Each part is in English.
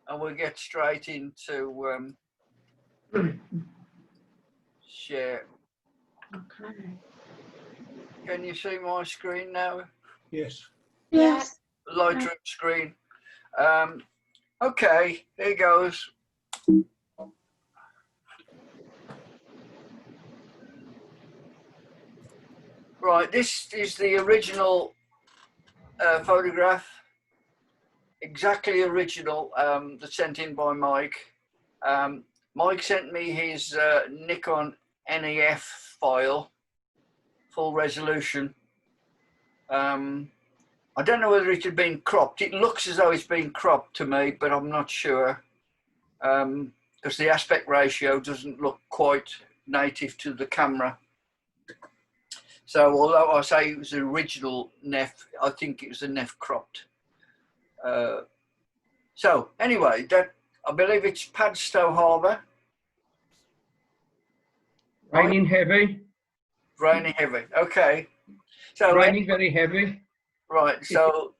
and we'll get straight into share. Okay. Can you see my screen now? Yes. Yes. Lightroom screen. Okay, here goes. Right, this is the original photograph, exactly original, that's sent in by Mike. Mike sent me his Nikon NEF file, full resolution. I don't know whether it had been cropped. It looks as though it's been cropped to me, but I'm not sure, because the aspect ratio doesn't look quite native to the camera. So although I say it was the original NEF, I think it was the NEF cropped. So anyway, that I believe it's Padstow Harbour. Raining heavy. Raining heavy. Okay. So Raining very heavy. right. So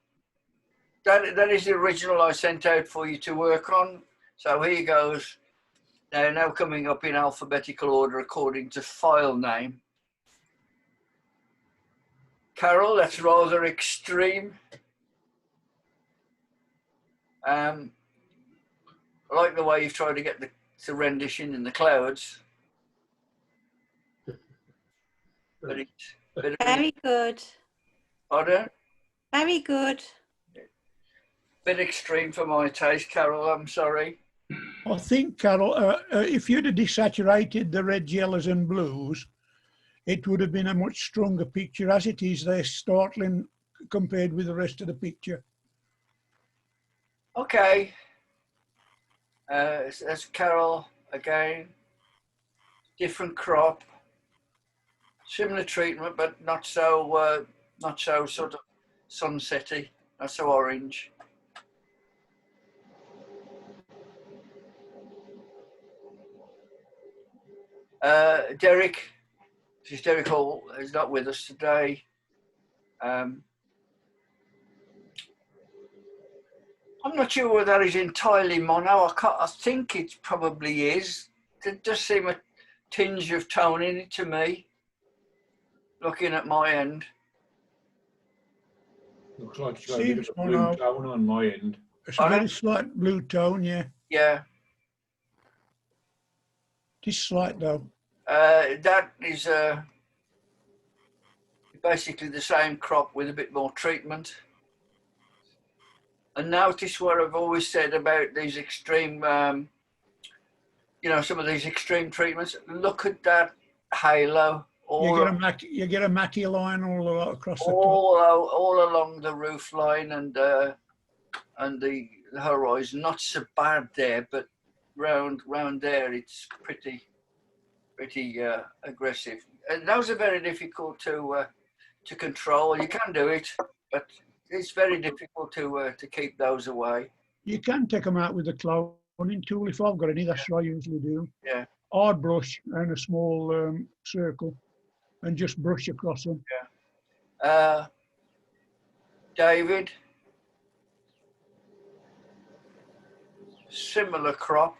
that is the original I sent out for you to work on. So here goes. Now coming up in alphabetical order according to file name. Carol, that's rather extreme. I like the way you've tried to get the rendition in the clouds. But it's Very good. pardon? Very good. Bit extreme for my taste, Carol. I'm sorry. I think, Carol, if you'd have desaturated the reds, yellows and blues, it would have been a much stronger picture. As it is, they're startling compared with the rest of the picture. Okay. That's Carol again. Different crop. Similar treatment, but not so sort of sunsetty, not so orange. Derek, this is Derek Hall, is not with us today. I'm not sure whether that is entirely mono. I think it probably is. There does seem a tinge of tone in it to me, looking at my end. Looks like it's got a bit of a blue tone on my end. It's a very slight blue tone, yeah. Yeah. Just slight though. That is basically the same crop with a bit more treatment. And notice what I've always said about these extreme, you know, some of these extreme treatments. Look at that halo. You get a matty line all across the top. All along the roof line and the horizon. Not so bad there, but round there it's pretty aggressive. And those are very difficult to control. You can do it, but it's very difficult to keep those away. You can take them out with a cloning tool if I've got any. That's what I usually do. Yeah. Hard brush and a small circle, and just brush across them. Yeah. David, similar crop.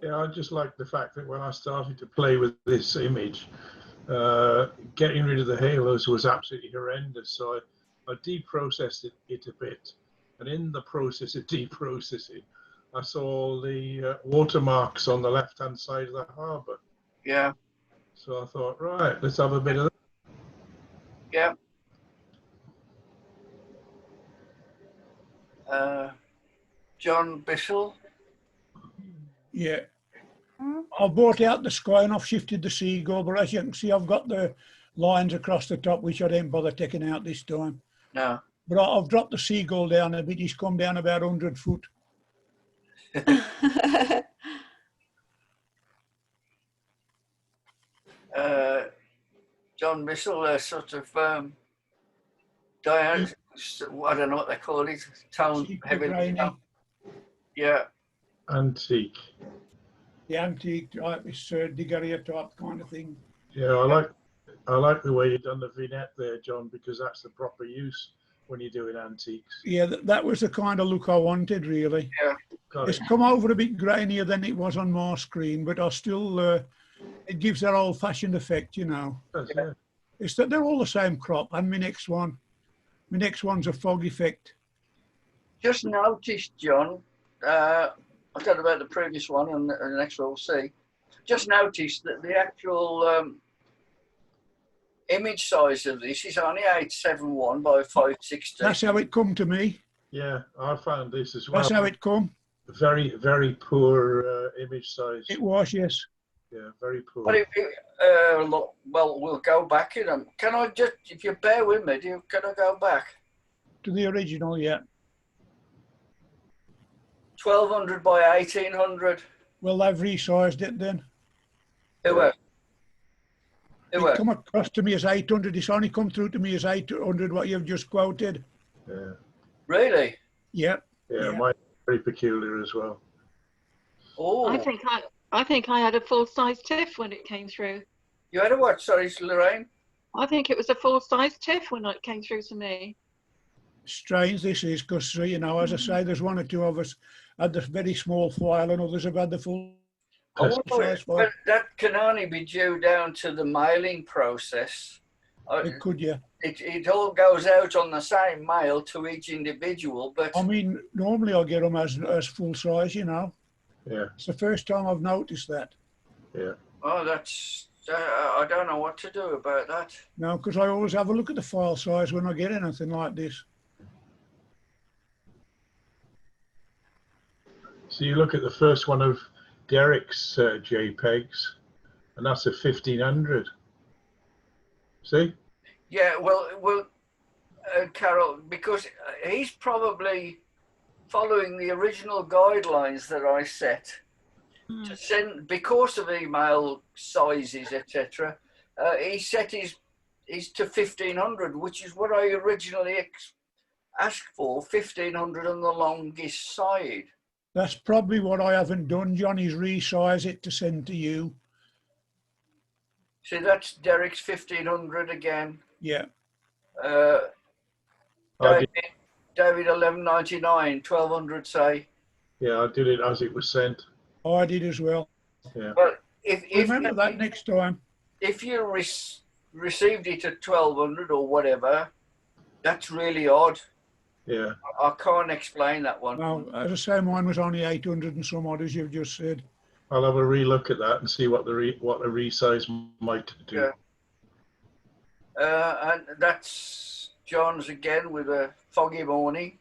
Yeah, I just like the fact that when I started to play with this image, getting rid of the halos was absolutely horrendous. So I deprocessed it a bit. And in the process of deprocessing, I saw the watermarks on the left-hand side of the harbour. Yeah. So I thought, right, let's have a bit of that. Yeah. John Bissell. Yeah. I've brought out the sky and I've shifted the seagull, but as you can see, I've got the lines across the top, which I didn't bother taking out this time. No. But I've dropped the seagull down a bit. He's come down about 100 foot. John Bissell, sort of I don't know what they call it, tone, heavy. Yeah. Antique. The antique type, it's Diggeria type kind of thing. Yeah, I like the way you've done the vignette there, John, because that's the proper use when you're doing antiques. Yeah, that was the kind of look I wanted, really. Got It's it. come over a bit grainier than it was on my screen, but I still, it gives that old-fashioned effect, you know. That's it. It's that they're all the same crop, and my next one's a fog effect. Just noticed, John, I don't know about the previous one and the next one we'll see. Just noticed that the actual image size of this is only 871 by 560. That's how it come to me. Yeah, I found this as well. That's how it come. Very, very poor image size. It was, yes. Yeah, very poor. But look, well, we'll go back in them. Can I just, if you bear with me, can I go back? To the original, yeah. 1200 by 1800. Well, they've resized it then. Who It come across to me as 800. It's only come through to me as 800, what you've just quoted. Yeah. Really? Yeah. Yeah, mine's very peculiar as well. Oh, I think I had a full-size TIFF when it came through. you had a what? Sorry, Lorraine? I think it was a full-size TIFF when it came through to me. Strange this is, because, you know, as I say, there's one or two of us had the very small file and others have had the full I wonder, size file. but that can only be due down to the mailing process. It could, yeah. It all goes out on the same mail to each individual, but I mean, normally I get them as full size, you know. Yeah, It's the first time I've noticed that. yeah. oh, that's I don't know what to do about that. No, because I always have a look at the file size when I get anything like this. So you look at the first one of Derek's JPEGs, and that's a 1500. See? Yeah, well, Carol, because he's probably following the original guidelines that I set to send because of email sizes, etc. He set his to 1500, which is what I originally asked for, 1500 on the longest side. That's probably what I haven't done, John, is resize it to send to you. See, that's Derek's 1500 again. Yeah. David 1199, 1200 say. Yeah, I did it as it was sent. Oh, I did as well. Yeah. Well, if Remember that next time. if you received it at 1200 or whatever, that's really odd. Yeah. I can't explain that one. No, as I say, mine was only 800 and some odd, as you've just said. I'll have a relook at that and see what the resize might do. Yeah. And that's John's again with a foggy morning.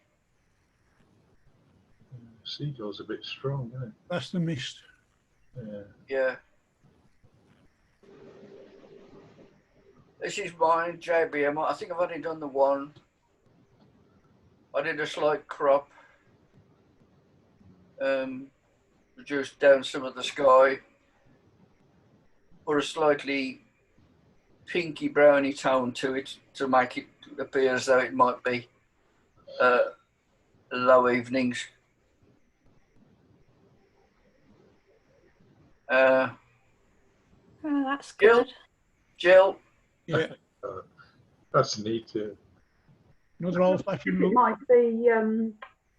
Seagull's a bit strong, isn't That's the mist. it? Yeah. Yeah. This is mine, JBM. I think I've only done the one. I did a slight crop. Reduced down some of the sky. Put a slightly pinky browny tone to it to make it appear as though it might be low evenings. Oh, that's Jill? good. Jill, Yeah. That's neat too. Another old-fashioned It look. might be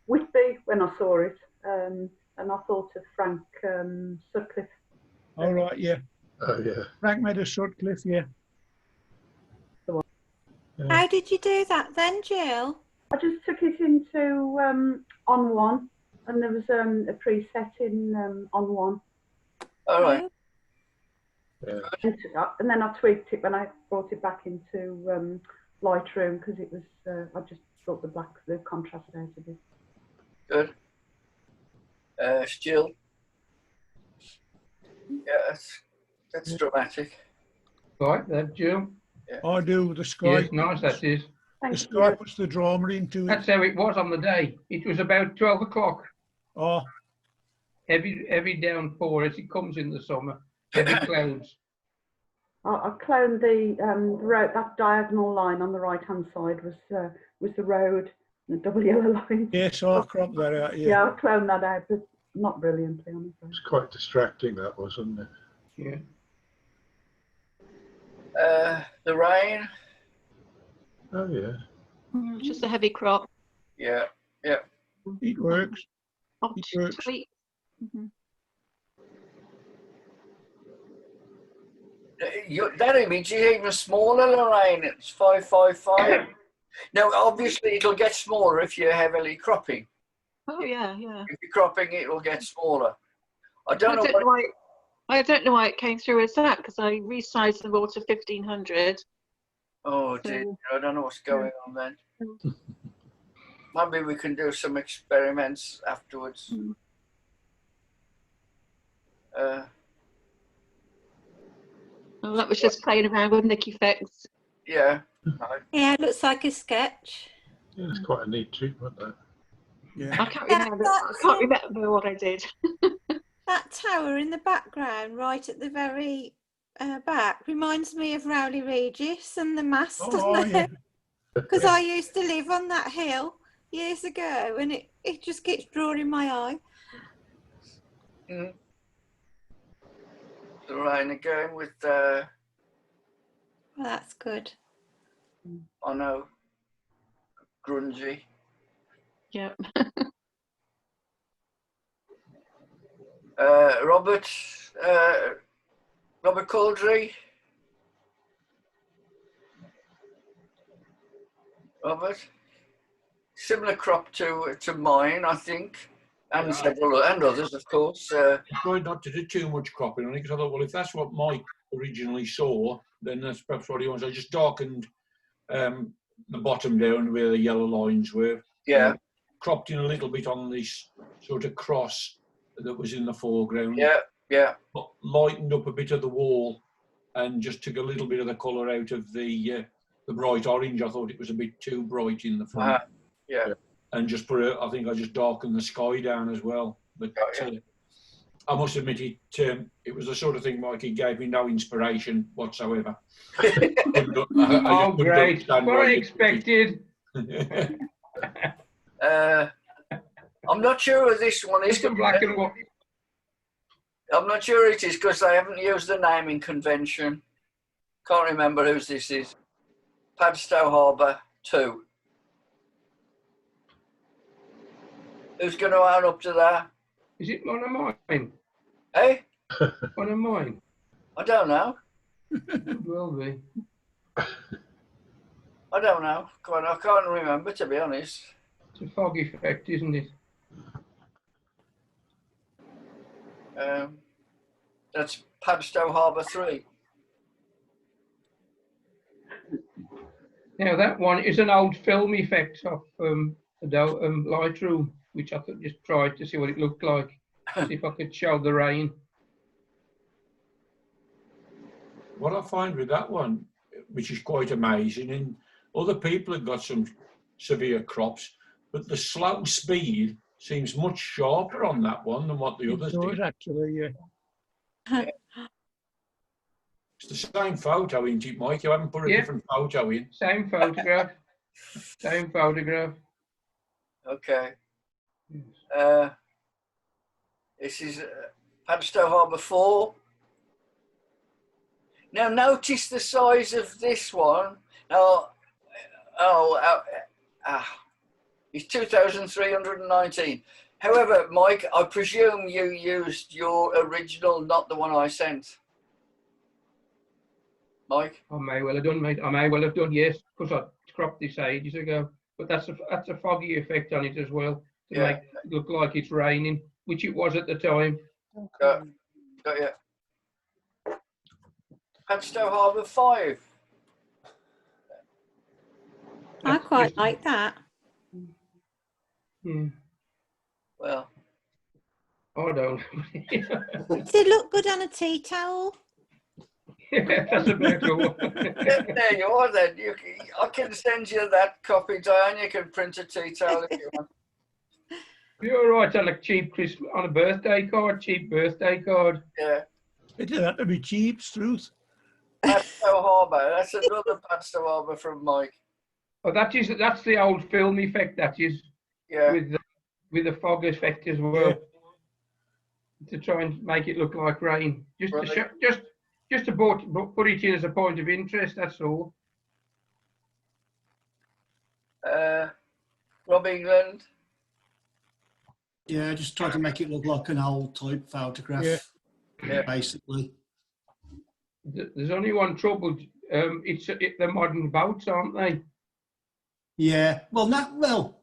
Whitby when I saw it, and I thought of Frank Sutcliffe. All right, yeah. Oh yeah. Frank Meadows Sutcliffe, yeah. How did you do that then, Jill? I just took it into on one, and there was a preset in on one, all right. Yeah. and then I tweaked it when I brought it back into Lightroom because it was I just thought the contrast out of it. Good. Jill. Yeah, that's dramatic. Right, that Jill. I do the sky. Yes, nice that is. The Thank sky you. puts the drama into it. That's how it was on the day. It was about 12 o'clock. Oh, Heavy downpour as it comes in the summer. Heavy clouds. I cloned the road. That diagonal line on the right hand side was the road, the double yellow line. yes, I'll crop that out, yeah. Yeah, I cloned that out, but not brilliantly, I'm afraid. It's quite distracting, that was, wasn't it? Yeah. The rain. Oh yeah. Just a heavy crop. Yeah, yeah. It works. Hot It works. tweet. Mhm. That image is even smaller, Lorraine. It's 555. Now, obviously, it'll get smaller if you're heavily cropping. Oh yeah, yeah. If you're cropping, it will get smaller. I I don't know don't what. know why. I don't know why it came through as that because I resized them all to 1500. Oh dear, So, I don't know what's going on then. Mm. Maybe we can do some experiments afterwards. Mm. Well, that was just playing around with Nick effects. Yeah. Yeah, it looks like a sketch. Yeah, it's quite a neat treatment, that. Yeah. I can't remember. I can't remember what I did. That tower in the background, right at the very back, reminds me of Rowley Regis and the mast, Oh, doesn't yeah. it? Because I used to live on that hill years ago, and it just keeps drawing my eye. Mm. Lorraine again with Well, that's good. I know, grungy. Yeah. Robert Caldry. Robert, similar crop to mine, I think, and Yeah. several and others, of course. I tried not to do too much cropping on it because I thought, well, if that's what Mike originally saw, then that's perhaps what he wants. I just darkened the bottom down where the yellow lines were. Yeah, Cropped in a little bit on this sort of cross that was in the foreground. yeah, yeah. But lightened up a bit of the wall and just took a little bit of the colour out of the bright orange. I thought it was a bit too bright in the front. Yeah. And just I think I just darkened the sky down as well. But I must admit it was the sort of thing, Mikey, gave me no inspiration whatsoever. Oh, great. What I expected. I'm not sure if this one is. It's in black and white. I'm not sure it is because they haven't used the naming convention. Can't remember whose this is. Padstow Harbour 2. Who's going to own up to that? Is it one of mine? Hey? One of mine? I don't know. It will be. I don't know. I can't remember, to be honest. It's a fog effect, isn't it? That's Padstow Harbour 3. Now that one is an old film effect of Lightroom, which I thought just tried to see what it looked like. See if I could show the rain. What I find with that one, which is quite amazing, and other people have got some severe crops, but the slow speed seems much sharper on that one than what the others did. Actually, yeah. It's the same photo, isn't it, Mike? You haven't put a different photo in. Same photograph. Same photograph. Okay. This is Padstow Harbour 4. Now notice the size of this one. Now, it's 2,319. However, Mike, I presume you used your original, not the one I sent. Mike? I may well have done, mate. I may well have done, yes, because I cropped this ages ago. But that's a foggy effect on it as well to make it look like it's raining, which it was at the time. Got you. Padstow Harbour 5. I quite like that. Yeah. Well, I don't. Does it look good on a tea towel? That's about all. there you are then. I can send you that copy, Diane. You can print a tea towel if you want. You're right on a cheap Christmas, on a birthday card, cheap birthday card. Yeah. It had to be cheap, truth. Padstow Harbour. That's another Padstow Harbour from Mike. Oh, that's the old film effect. That is. Yeah. With the fog effect as well. To try and make it look like rain. Just to put it in as a point of interest. That's all. Rob England. Yeah, just try to make it look like an old type photograph, Yeah. basically. There's only one trouble. They're modern boats, aren't they? Yeah, well,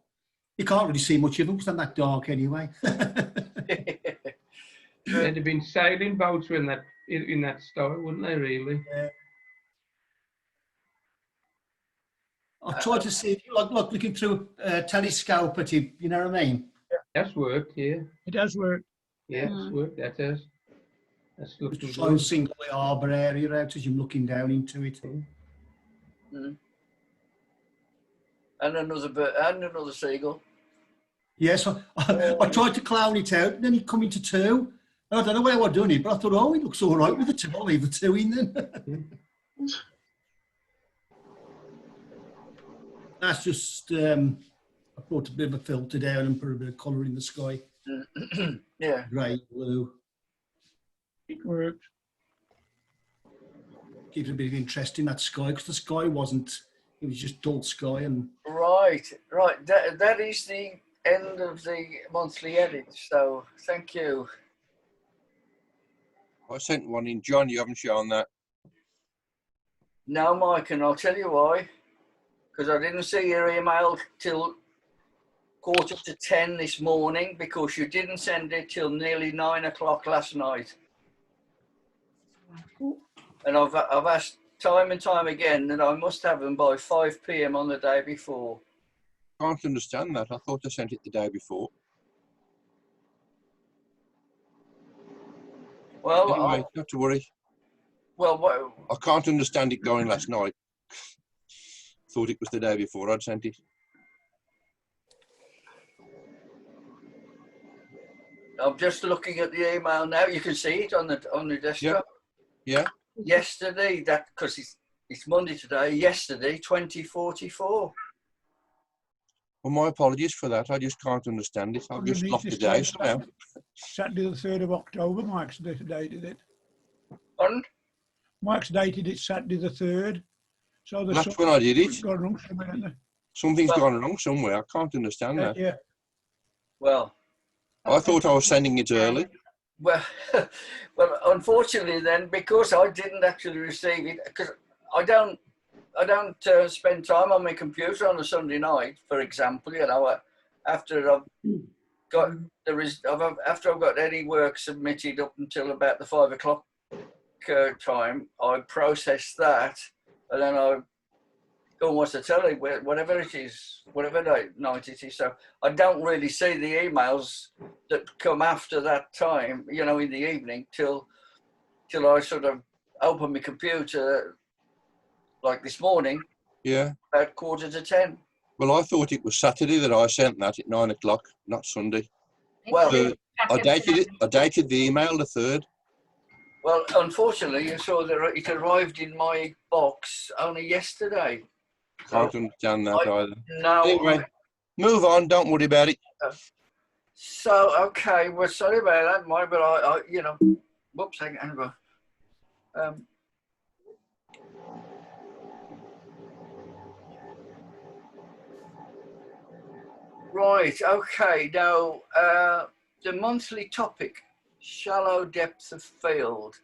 you can't really see much of them because they're that dark anyway. They'd have been sailing boats in that style, wouldn't they? Really? Yeah. I tried to see, like looking through a telescope at him. You know what I mean? That's worked. Yeah. It does work. Yeah, it's worked. That has. That's looking Just try and good. single the harbour area out as you're looking down into it. And another bird, and another seagull. Yes, I tried to clown it out, and then it come into two. I don't know where I'd done it, but I thought, oh, it looks all right with the two. I'll leave the two in then. That's just, I brought a bit of a filter down and put a bit of colour in the sky. Yeah. Grey, blue. It worked. Keeps a bit of interest in that sky, because the sky wasn't, it was just dull sky. And Right. That is the end of the monthly edit. So thank you. I sent one in. John, you haven't shown that. No, Mike, and I'll tell you why. Because I didn't see your email till 9:45 this morning, because you didn't send it till nearly 9 o'clock last night. And I've asked time and time again that I must have them by 5 p.m. on the day before. Can't understand that. I thought I sent it the day before. Well, anyway, not to worry. Well, I can't understand it going last night. Thought it was the day before I'd sent it. I'm just looking at the email now. You can see it on the desktop. Yeah. Yesterday, that because it's Monday today. Yesterday, 2044. Well, my apologies for that. I just can't understand it. I've just lost the day somehow. Saturday the 3rd of October, Mike's dated it. Pardon? Mike's dated it Saturday the 3rd. So that's when I did it. Gone wrong somewhere, hasn't there? Something's gone wrong somewhere. I can't understand that. Yeah. Well, I thought I was sending it early. Well, unfortunately, then, because I didn't actually receive it, because I don't spend time on my computer on a Sunday night, for example. You know, after I've got after I've got any work submitted up until about the 5 o'clock time, I process that, and then I go and watch the telly, whatever it is, whatever night it is. So I don't really see the emails that come after that time, you know, in the evening till I sort of open my computer, like this morning. Yeah. At 9:45. Well, I thought it was Saturday that I sent that at 9 o'clock, not Sunday. Well, I dated the email the 3rd. Well, unfortunately, you saw that it arrived in my box only yesterday. Can't understand that either. No. Anyway, move on. Don't worry about it. So, okay, well, sorry about that, Mike, but I you know, whoops, hang on. Right, okay, now, the monthly topic, shallow depth of field.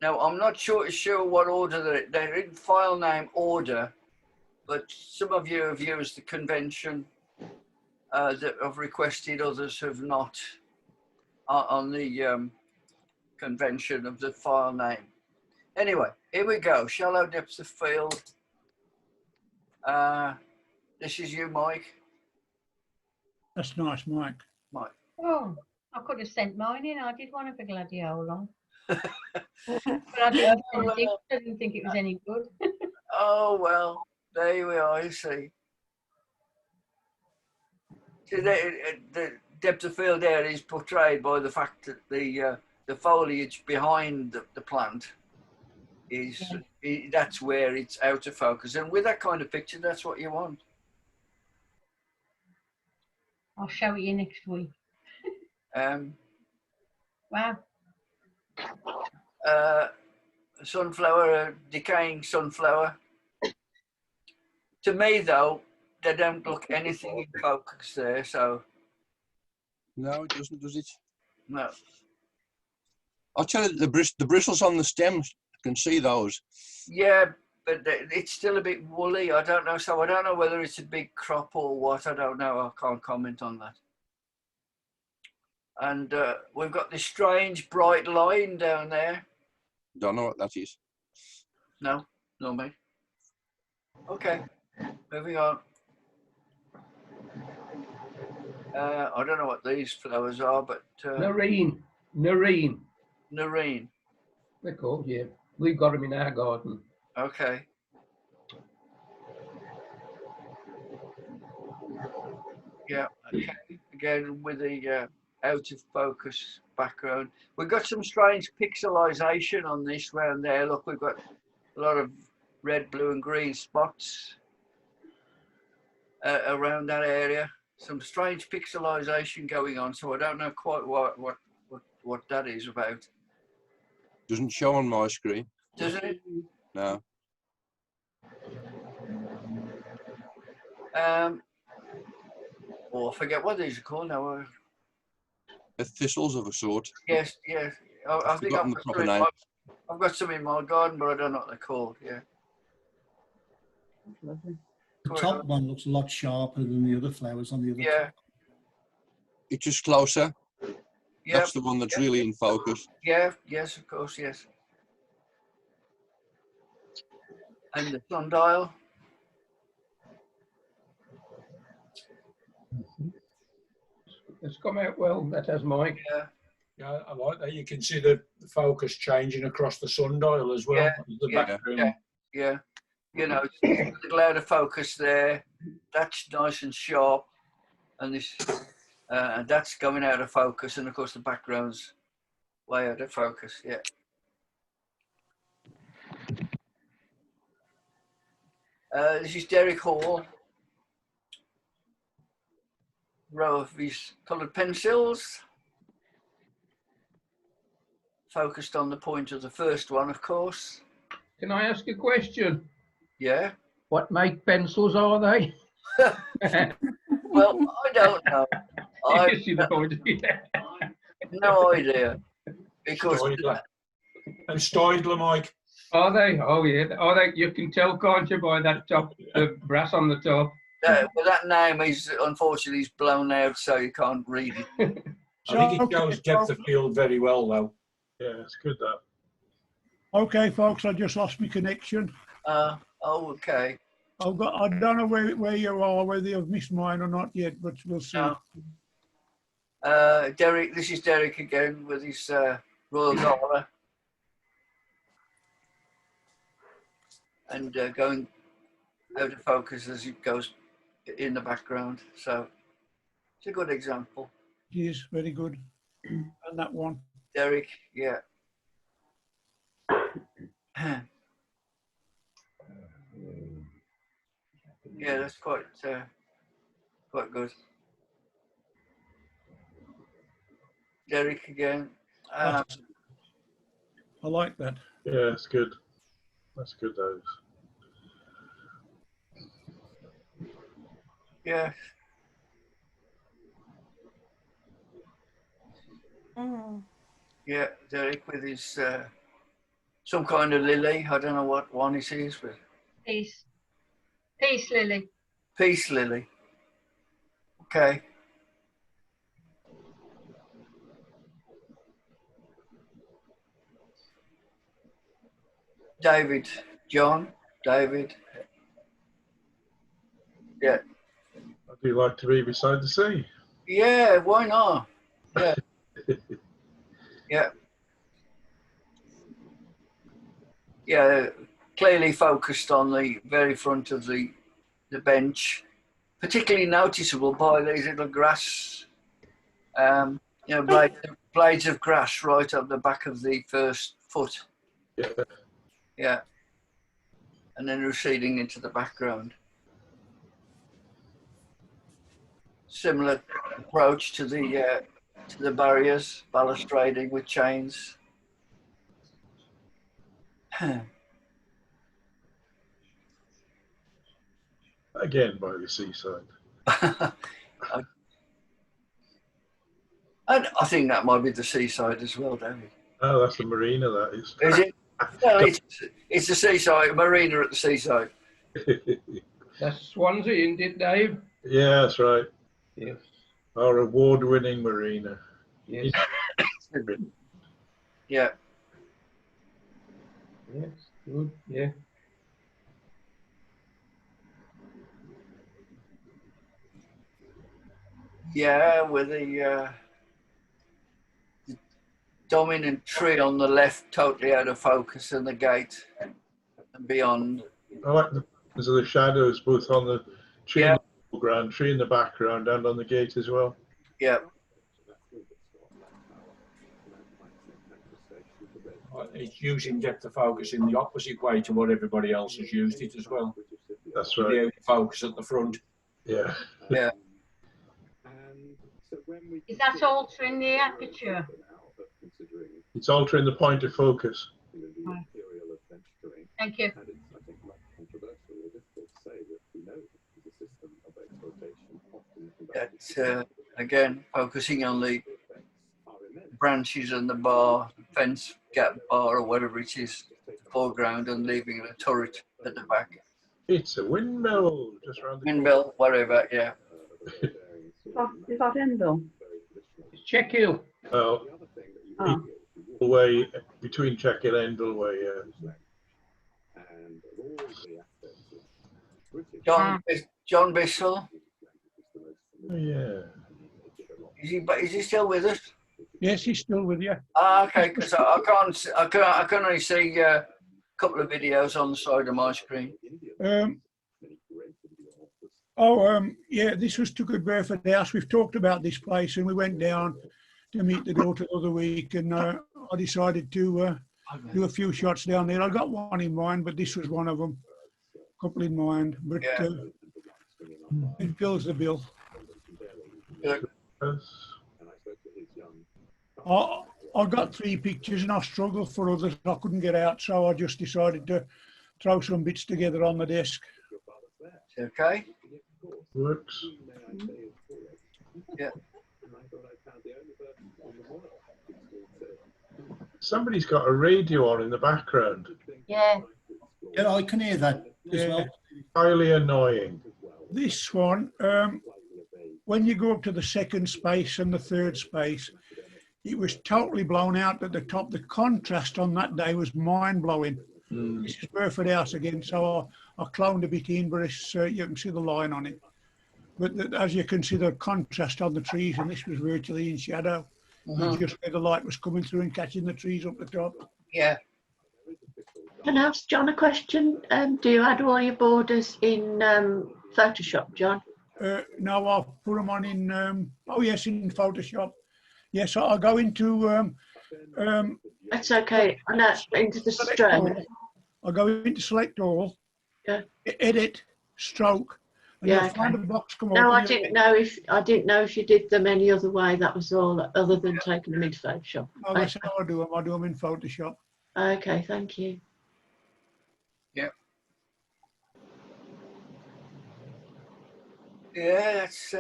Now, I'm not sure what order they're in, file name order, but some of you have used the convention that I've requested, others have not, on the convention of the file name. Anyway, here we go, shallow depths of field. This is you, Mike. That's nice, Mike. Mike. Oh, I could have sent mine in. I did one of the gladiola. But I didn't think it was any good. Oh, well, there we are, you see. See, the depth of field there is portrayed by the fact that the foliage behind the plant is, that's where it's out of focus. And with that kind of picture, that's what you want. I'll show you next week. Wow. Sunflower, a decaying sunflower. To me, though, they don't look anything in focus there, so No, it doesn't, does it? no. I'll tell you, the bristles on the stems, I can see those. Yeah, but it's still a bit woolly. I don't know. So I don't know whether it's a big crop or what. I don't know. I can't comment on that. And we've got this strange bright line down there. Don't know what that is. No, no, mate. Okay, moving on. I don't know what these flowers are, but Narine. Narine. They're called, yeah. We've got them in our garden. Okay. Yeah. Okay. Again with the out of focus background. We've got some strange pixelization on this round there. Look, we've got a lot of red, blue, and green spots around that area. Some strange pixelization going on. So I don't know quite what that is about. Doesn't show on my screen. Doesn't it? No. Oh, I forget what these are called now. They're thistles of a sort. Yes, yes. I think forgotten the proper name. I've got some in my garden, but I don't know what they're called. Yeah. Lovely. The top one looks a lot sharper than the other flowers on the other. Yeah. It's just closer. Yeah. That's the one that's really in focus. Yeah. Yes, of course. Yes. And the sundial. It's come out well. That has Mike. Yeah. Yeah, I like that. You can see the focus changing across the sundial as well. Yeah, The background. Yeah. You know, it's a little out of focus there. That's nice and sharp, and this, and that's going out of focus, and of course the background's way out of focus. Yeah. This is Derek Hall. Row of these coloured pencils. Focused on the point of the first one, of course. Can I ask a question? Yeah. What make pencils are they? Well, I don't know. I You see the point. Yeah. no idea. Because Stoidler. And Stoidler, Mike. Are they? Oh yeah. Are they? You can tell, can't you, by that top, the brass on the top. well, that name is unfortunately is blown out, so you can't read it. I think it shows depth of field very well, though. Yeah, it's good that. Okay, folks, I just lost my connection. Oh, okay. I don't know where you are, whether you've missed mine or not yet, but we'll see. No. Derek, this is Derek again with his Royal Gala. And going out of focus as it goes in the background. So it's a good example. It is very good. And that one. Derek, yeah. Yeah, that's quite good. Derek again. I like that. Yeah, it's good. That's good, those. Yeah. Yeah, Derek with his some kind of lily. I don't know what one it is, but Peace lily. peace lily. Okay. David, John, David. Yeah. I do like to be beside the sea. Yeah, why not? Yeah. Yeah. Yeah, clearly focused on the very front of the bench, particularly noticeable by these little grass, you know, blades of grass right up the back of the first foot. Yeah. Yeah. And then receding into the background. Similar approach to the barriers, balustrading with chains. Again, by the seaside. And I think that might be the seaside as well, David. Oh, that's the marina, that is. Is it? No, it's the seaside, marina at the seaside. That's Swansea, isn't it, Dave? Yeah, that's right. Yes. Our award-winning marina. Yes. Yeah. Yes. Good. Yeah. Yeah, with the dominant tree on the left totally out of focus and the gate and beyond. I like the shadows both on the tree in Yeah. the foreground, tree in the background, and on the gate as well. Yeah. It's using depth of focus in the opposite way to what everybody else has used it as well. That's right. The focus at the front. Yeah. Yeah. Is that altering the aperture? It's altering the point of focus. Thank you. That's again focusing on the branches and the bar, fence gap bar or whatever it is, the foreground, and leaving the turret at the back. It's a windmill just round the Windmill, whatever, yeah. Is that Endell? It's Checkhill. Oh, way between Checkhill and Endell John Bissell. Oh, yeah. Is he still with us? Yes, he's still with you. Ah, okay, because I can only see a couple of videos on the side of my screen. Yeah, this was Took a Burford House. We've talked about this place, and we went down to meet the daughter the other week, and I decided to do a few shots down there. I got one in mind, but this was one of them. A couple in mind, but it fills the bill. Yeah. I got 3 pictures, and I struggled for others. I couldn't get out, so I just decided to throw some bits together on the desk. Okay. Works. Yeah. Somebody's got a radio on in the background. Yeah. Yeah, I can hear that as well. Highly annoying. This one, when you go up to the second space and the third space, it was totally blown out at the top. The contrast on that day was mind-blowing. This is Burford House again, so I cloned a bit in, but it's, you can see the line on it. But as you can see, the contrast on the trees, and this was virtually in shadow. Just where the light was coming through and catching the trees up the top. Yeah. Can I ask John a question? Do you add all your borders in Photoshop, John? No, I'll put them on in, oh yes, in Photoshop. Yes, I'll go into... That's okay. I know, into the stroke. I'll go into Select All, Edit, Stroke, and you'll find a box come up. No, I didn't know if you did them any other way. That was all, other than taking them into Photoshop. Oh, that's how I do them. I do them in Photoshop. Okay, thank you. Yeah. Yeah, that's...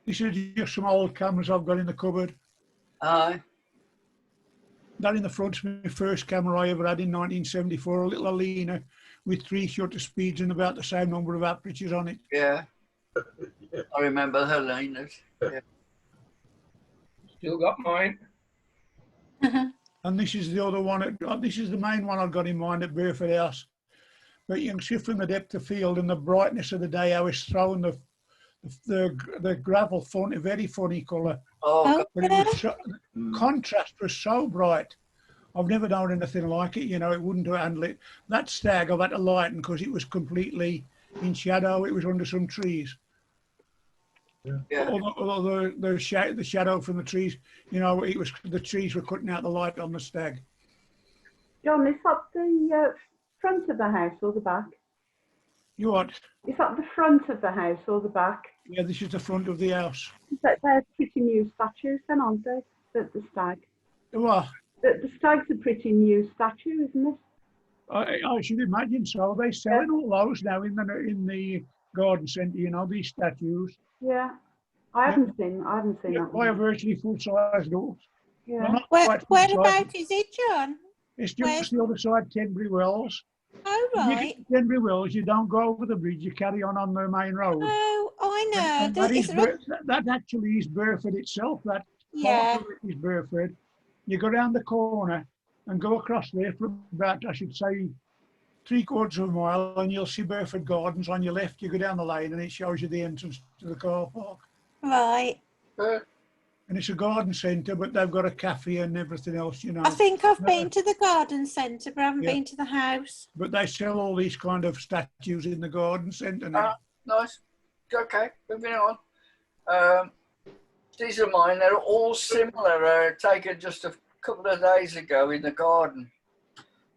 This is just some old cameras I've got in the cupboard. Aye. That in the front's my first camera I ever had in 1974, a little Alina with 3 shutter speeds and about the same number of apertures on it. Yeah. I remember her Lena's. Yeah. Still got mine. And this is the other one. This is the main one I've got in mind at Burford House. But you can see from the depth of field and the brightness of the day, I was throwing the gravel font, a very funny colour. Oh, but it was so, contrast was so bright. I've never known anything like it. You know, it wouldn't handle it. That stag I've had to lighten because it was completely in shadow. It was under some trees. Yeah. Although the shadow from the trees, you know, it was the trees were cutting out the light on the stag. John, is that the front of the house or the back? You what? Is that the front of the house or the back? Yeah, this is the front of the house. They're pretty new statues then, aren't they? The stag. What? The stag's a pretty new statue, isn't it? I should imagine so. They're selling all those now in the garden centre, you know, these statues. Yeah. I haven't seen that They are one. virtually full-size dogs. Well, Yeah. not quite full-size. Whereabout is it, John? It's just the other side, Tenbury Wells. Oh, When you right. get to Tenbury Wells, you don't go over the bridge, you carry on the main road. Oh, I know. And that, Is there that actually is Burford itself, that Yeah. part of it is Burford. You go round the corner and go across there for about, I should say, 3/4 of a mile, and you'll see Burford Gardens. On your left, you go down the lane and it shows you the entrance to the car park. Right. And it's a garden centre, but they've got a cafe and everything else, you know. I think I've been to the garden centre, but I haven't Yeah. been to the house. But they sell all these kind of statues in the garden centre now. Nice. Okay, moving on. These are mine. They're all similar. Taken just a couple of days ago in the garden.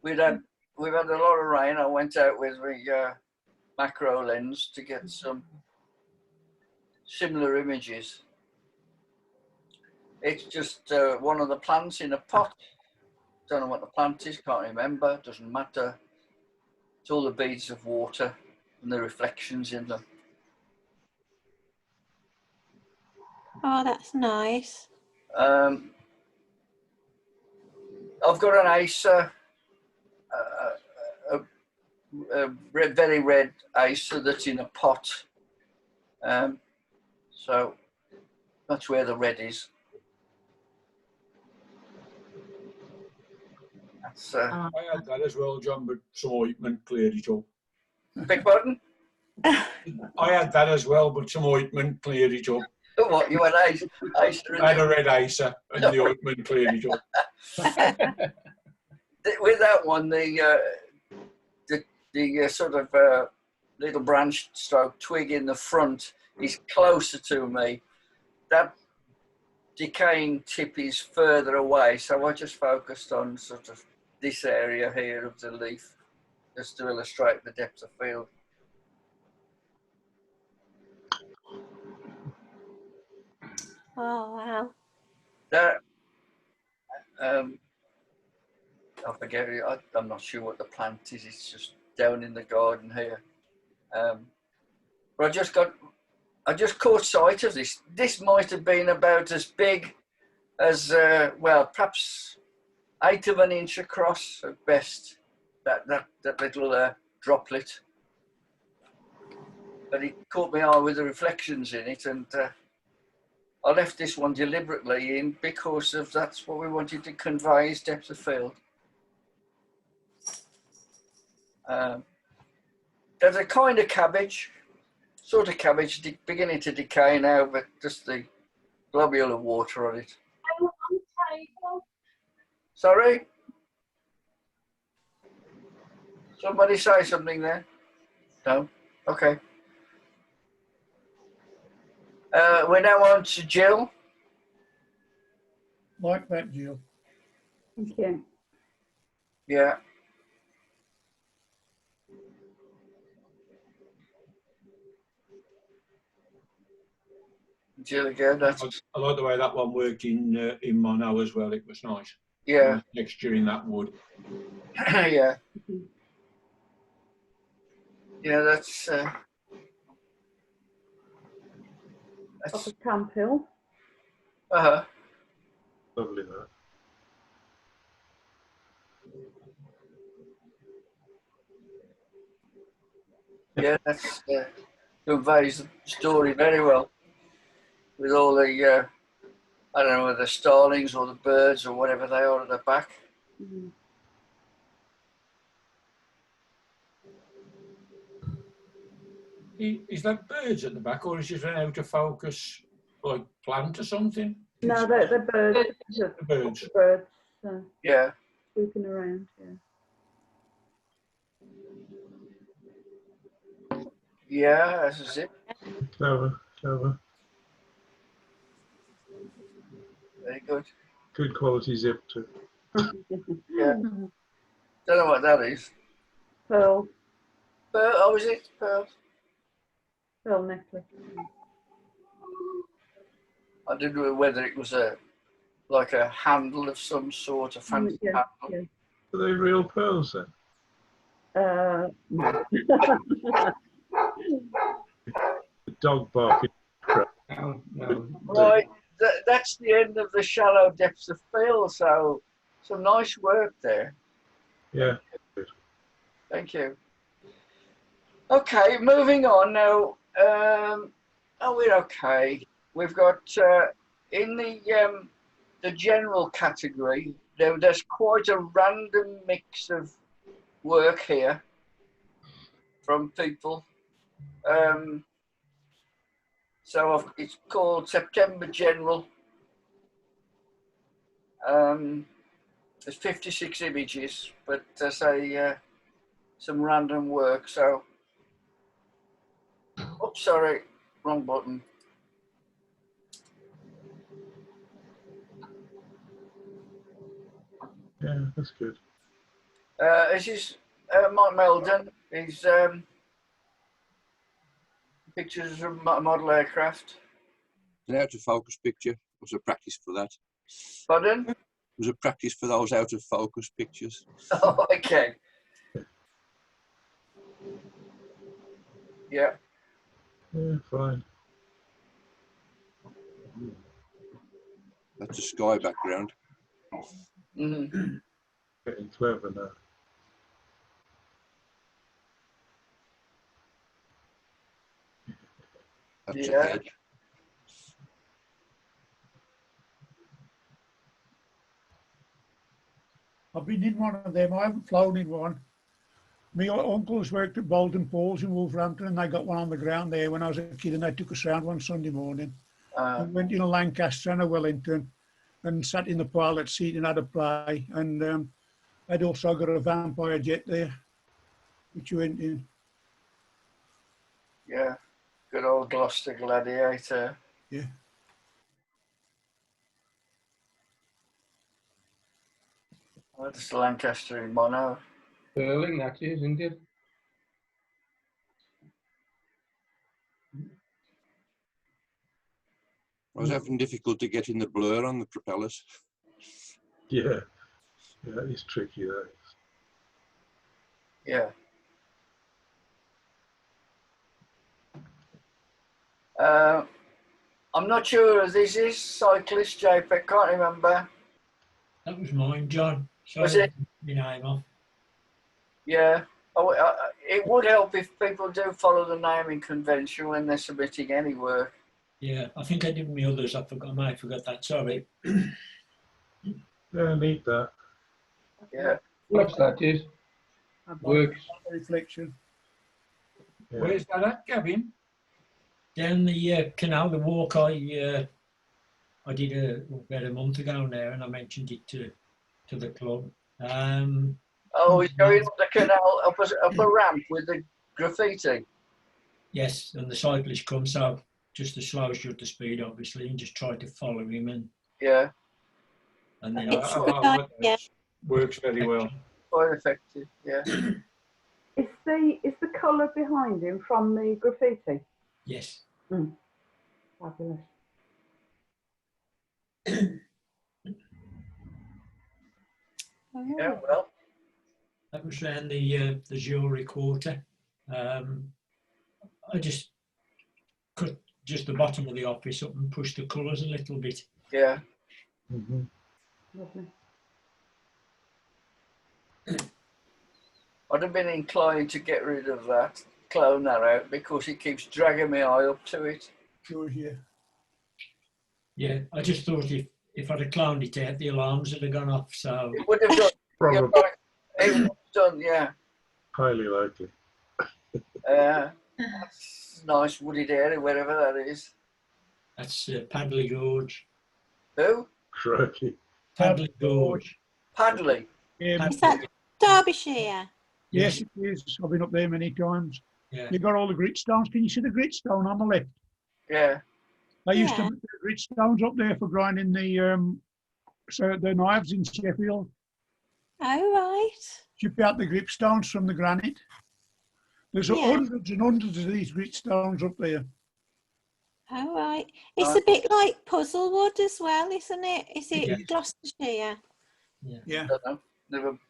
We've had a lot of rain. I went out with my macro lens to get some similar images. It's just one of the plants in a pot. Don't know what the plant is, can't remember, doesn't matter. It's all the beads of water and the reflections in them. Oh, that's nice. I've got an Acer, a very red Acer that's in a pot. So that's where the red is. That's, I had that as well, John, but some ointment cleared it up. big button? I had that as well, but some ointment cleared it up. What, you had Acer? I had a red Acer and the ointment cleared it up. With that one, the sort of little branch stroke twig in the front is closer to me. That decaying tip is further away, so I just focused on sort of this area here of the leaf, just to illustrate the depth of field. Oh, wow. That, I forget it. I'm not sure what the plant is. It's just down in the garden here. But I just caught sight of this. This might have been about as big as, well, perhaps 1/8 of an inch across at best. That little droplet. But it caught my eye with the reflections in it, and I left this one deliberately in because of that's what we wanted to convey is depth of field. There's a kind of cabbage, sort of cabbage beginning to decay now, but just the globule of water on it. Sorry? Somebody say something there? No? Okay. We're now on to Jill. Like that, Jill. Thank you. Yeah. Jill again. That's I like the way that one worked in mono as well. It was nice. yeah. Nice texture in that wood. Yeah. Yeah, that's Up at Camp Hill. uh-huh. Lovely that. Yeah, that's conveys the story very well with all the I don't know whether the starlings or the birds or whatever they are at the back. Mm. Is that birds at the back, or is it an out of focus like plant or something? No, they're birds. The birds. Birds Yeah. swooping around. Yeah. Yeah, that's it. Clever, clever. Very good. Good quality zip too. Yeah. Don't know what that is. Pearl Oh, is it? Pearl? necklace. I didn't know whether it was like a handle of some sort, a fancy Yeah, handle. Are they real pearls then? No. The dog barking. No, no. Right, that's the end of the shallow depths of field. So, some nice work there. Yeah. Thank you. Okay, moving on now. Oh, we're okay. We've got in the general category. There's quite a random mix of work here from people. So it's called September General. There's 56 images, but there's some random work. So, oops, sorry, wrong button. Yeah, that's good. This is Mike Meldon. He's pictures of model aircraft. An out of focus picture. Was a practice for that. Pardon? It was a practice for those out of focus pictures. Oh, okay. Yeah. Yeah, fine. That's a sky background. Mm-hmm. Getting clever now. That's a Yeah. head. I've been in one of them. I haven't flown in one. My uncles worked at Bolton Falls in Wolverhampton, and they got one on the ground there when I was a kid, and they took us round one Sunday morning. We went in a Lancaster and a Wellington and sat in the pilot seat and had a play. And I'd also got a Vampire jet there, which went in. Yeah. Good old Gloucester Gladiator. Yeah. Oh, that's Lancaster in mono. Berlin, that is, isn't it? I was having difficulty getting the blur on the propellers. Yeah. Yeah, that is tricky, that is. Yeah. I'm not sure if this is cyclist JPEG, can't remember. That was mine, John. Sorry, Was it? my name off. Yeah. Oh, it would help if people do follow the naming convention when they're submitting any work. Yeah, I think I did my others. I might have forgot that. Sorry. Yeah, need that. Yeah. What's that is? Works. Reflection. Yeah. Where's that at, Gavin? Down the canal, the walk I did about a month ago now, and I mentioned it to the club. Oh, he's going up the canal, up a ramp with the graffiti. Yes, and the cyclist comes, so just as slow as you're at the speed, obviously, and just try to follow him. And Yeah. And then It's I good like that. idea. Works very well. Quite effective, yeah. Is the colour behind him from the graffiti? Yes. Mm. Fabulous. Yeah, well. That was around the jewellery quarter. I just cut just the bottom of the office up and pushed the colours a little bit. Yeah. Mm-hmm. Lovely. I'd have been inclined to get rid of that, clone that out, because it keeps dragging my eye up to it. Sure, yeah. Yeah, I just thought if I'd have cloned it out, the alarms would have gone off. So it would have done. Probably. Right. It would have done, yeah. Highly likely. That's nice wooded area, wherever that is. That's Padley Gorge. Who? Crikey. Padley Gorge. Padley. Is that Derbyshire? Yes, it is. I've been up there many times. Yeah. You've got all the grit stones. Can you see the grit stone on the left? Yeah. I used to put the grit stones up there for grinding the knives in Sheffield. Oh, right. Chip out the grip stones from the granite. There's hundreds and hundreds of these grit stones up there. Oh, right. It's a bit like Puzzlewood as well, isn't it? Is it Gloucestershire? Yeah. I don't know.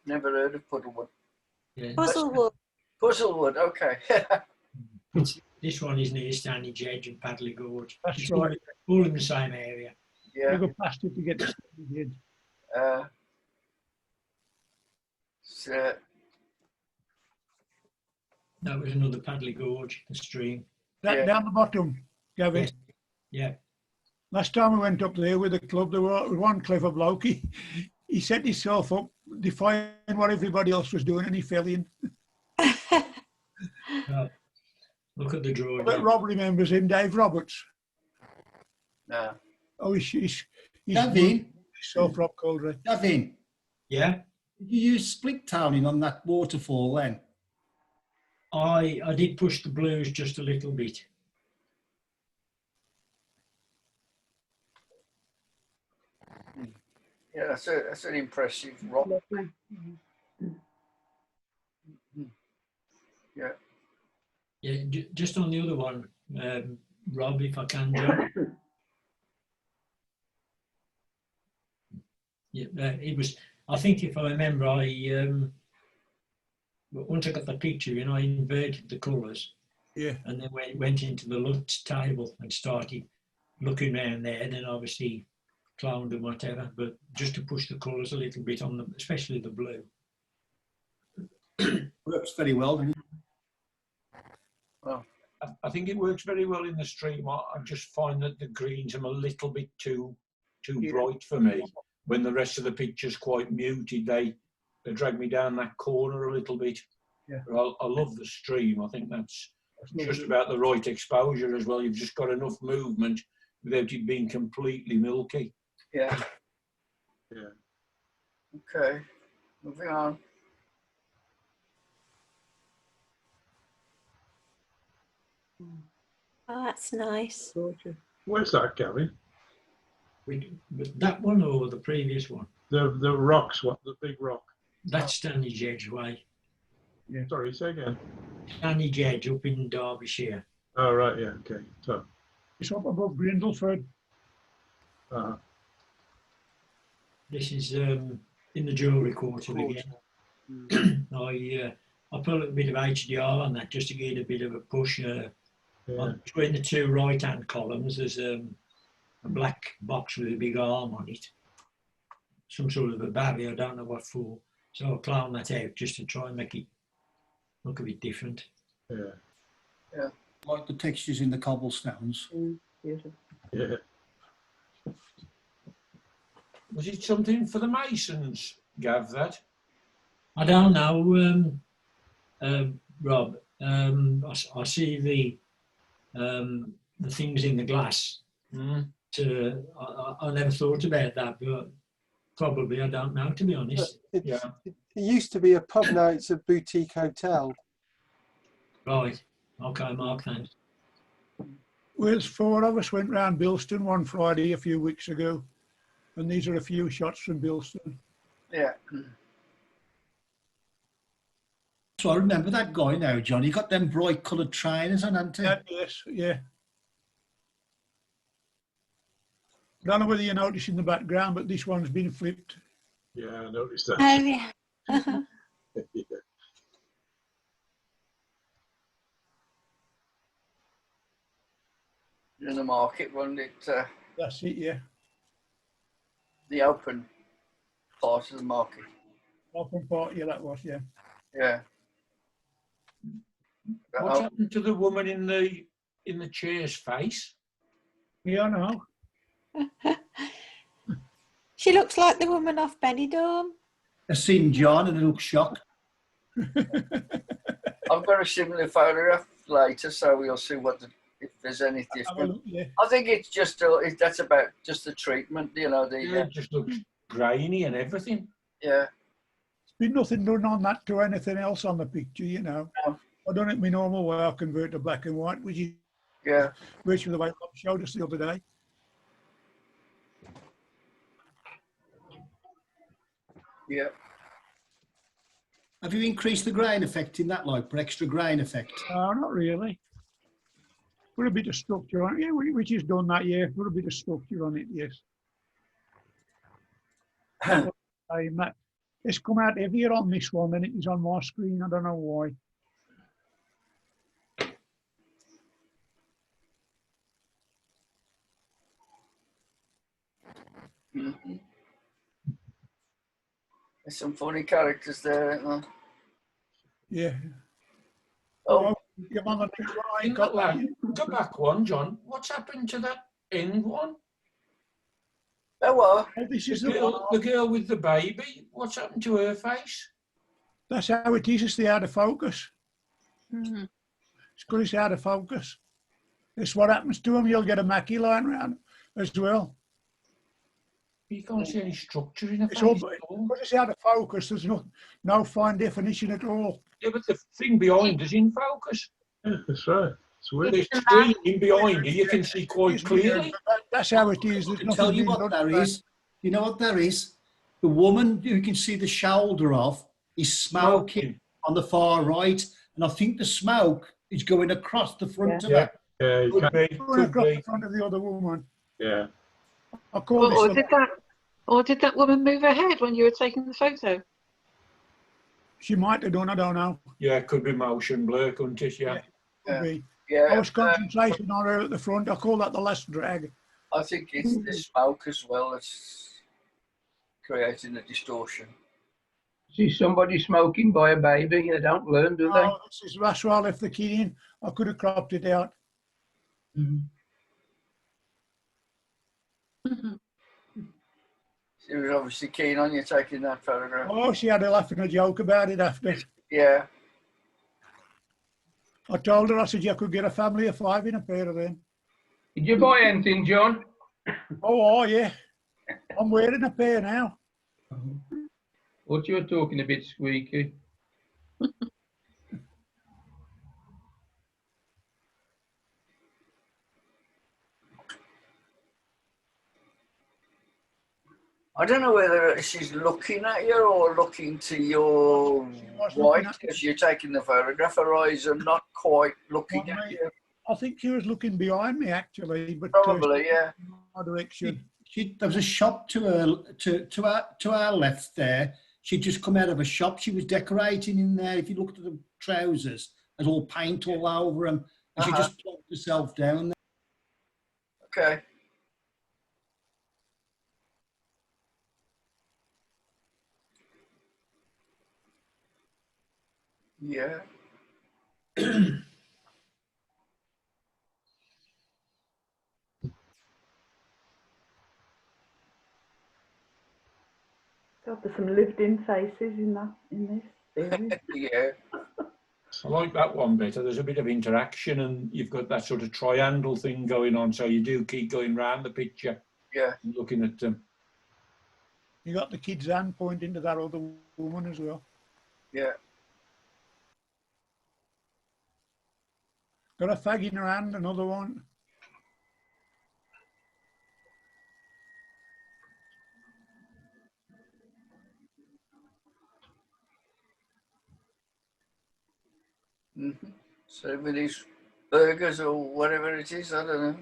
Never heard of Puddlewood. Yeah. Puzzlewood. Puzzlewood, okay. This one is near Stanage Edge and Padley Gorge. That's It's right. all in the same area. Yeah. You go past it to get to Stanage Edge. So, That was another Padley Gorge, the stream. That Yeah. down the bottom, Gavin. Yes. Yeah. Last time we went up there with the club, there was one clever bloke. He set himself up, defying what everybody else was doing, and he fell in. Look at the draw. But Rob remembers him, Dave Roberts. no. Oh, he's Gavin, himself, Rob Coldray. Gavin, Yeah. did you use split towning on that waterfall then? I did push the blues just a little bit. Yeah, that's an impressive rock. Lovely. Yeah. Yeah, just on the other one, Rob, if I can, John. Yeah, it was. I think if I remember, once I got the picture in, I inverted the colours. Yeah. And then went into the LUT table and started looking around there. Then obviously cloned and whatever, but just to push the colours a little bit on them, especially the blue. Works very well, doesn't it? Well, I think it works very well in the stream. I just find that the greens are a little bit too bright for me. When the rest of the picture's quite muted, they drag me down that corner a little bit. Yeah. But I love the stream. I think that's just about the right exposure as well. You've just got enough movement without it being completely milky. yeah. Yeah. Okay. Moving on. Oh, that's nice. Gorgeous. Where's that, Gavin? But that one or the previous one? The rocks, what the big rock? That's Stanage Edge way. Yeah. Sorry, say again. Stanage Edge up in Derbyshire. Oh right, yeah, okay. So, It's up above Grindleford. This is in the jewellery quarter again. I put a little bit of HDR on that just to get a bit of a push. yeah. Between the two right-hand columns, there's a black box with a big arm on it. Some sort of a barrier, I don't know what for. So I'll clown that out just to try and make it look a bit different. Yeah. Yeah. Like the textures in the cobblestones. Beautiful. Yeah. Was it something for the masons, Gav, that? I don't know, Rob. I see the things in the glass. Mm. I never thought about that, but probably I don't know, to be honest. It used to be a pub, now it's a boutique hotel. Right. Okay, Mark, thanks. Well, 4 of us went round Bilston one Friday a few weeks ago, and these are a few shots from Bilston. Yeah. So I remember that guy now, John. He got them bright coloured trainers on, hadn't he? Yes, yeah. I don't know whether you noticed in the background, but this one's been flipped. Yeah, I noticed that. Oh, yeah. Yeah. In the market one, That's it, yeah. the open part of the market. Open part, yeah, that was, yeah. Yeah. What's happened to the woman in the chair's face? Yeah, I know. She looks like the woman off Benidorm. I seen John and he looked shocked. I've got a similar photograph later, so we'll see if there's any difference. Yeah. I think it's just that's about just the treatment, you know. It just looks grainy and everything. Yeah. It's been nothing done on that to anything else on the picture, you know. No. I've done it my normal way. I'll convert to black and white, which is virtually the way Rob showed us the other day. Yeah. Have you increased the grain effect in that, like, for extra grain effect? Not really. Put a bit of structure on it, yeah, which is done that, yeah. Put a bit of structure on it, yes. It's come out heavier on this one than it is on my screen. I don't know why. Mhm. There's some funny characters there, aren't there? Yeah. Oh, Your mum and Pete, what I In got that one, go back one, John. What's happened to that end one? oh well. Oh, this is The girl with the baby. What's happened to her face? That's how it is. It's the out of focus. Mm. It's because it's out of focus. It's what happens to them. You'll get a Mackie line round as well. You can't see any structure in a face It's all at all. because it's out of focus. There's no fine definition at all. Yeah, but the thing behind is in focus. Yeah, that's right. It's weird. The screen in behind you, you can see quite clearly. That's how it is. There's I can nothing tell you being what done there to that. is. You know what there is? The woman who you can see the shoulder of is smoking on the far right, and I think the smoke is going across the front of her. Yeah, you Could can. be, Going could across be. the front of the other woman. Yeah. I call Or this. did that woman move her head when you were taking the photo? She might have done. I don't know. Yeah, it could be motion blur, couldn't it? Yeah. Could be. Yeah, I was concentrating on her at the front. I call that the last drag. I think it's the smoke as well that's creating the distortion. See somebody smoking by a baby, they don't learn, do they? Oh, that's why I left the key in. I could have cropped it out. She was obviously keen on you taking that photograph. Oh, she had a laugh and a joke about it after. Yeah. I told her, I said, you could get a family of 5 in a pair of them. Did you buy anything, John? Oh, yeah. I'm wearing a pair now. What you were talking a bit squeaky. I don't know whether she's looking at you or looking to your right as you're taking the photograph. Her eyes are not quite looking at you. I think she was looking behind me, actually. But Probably, yeah. My direction. There was a shop to our left there. She'd just come out of a shop. She was decorating in there. If you looked at the trousers, there's all paint all over them. And she just plopped herself down there. Okay. Yeah. God, there's some lived-in faces in this series. Yeah. I like that one better. There's a bit of interaction and you've got that sort of triangle thing going on. So you do keep going round the picture. Yeah. Looking at them. You got the kid's hand pointing to that other woman as well. Yeah. Got a fag in her hand, another one. So with these burgers or whatever it is, I don't know.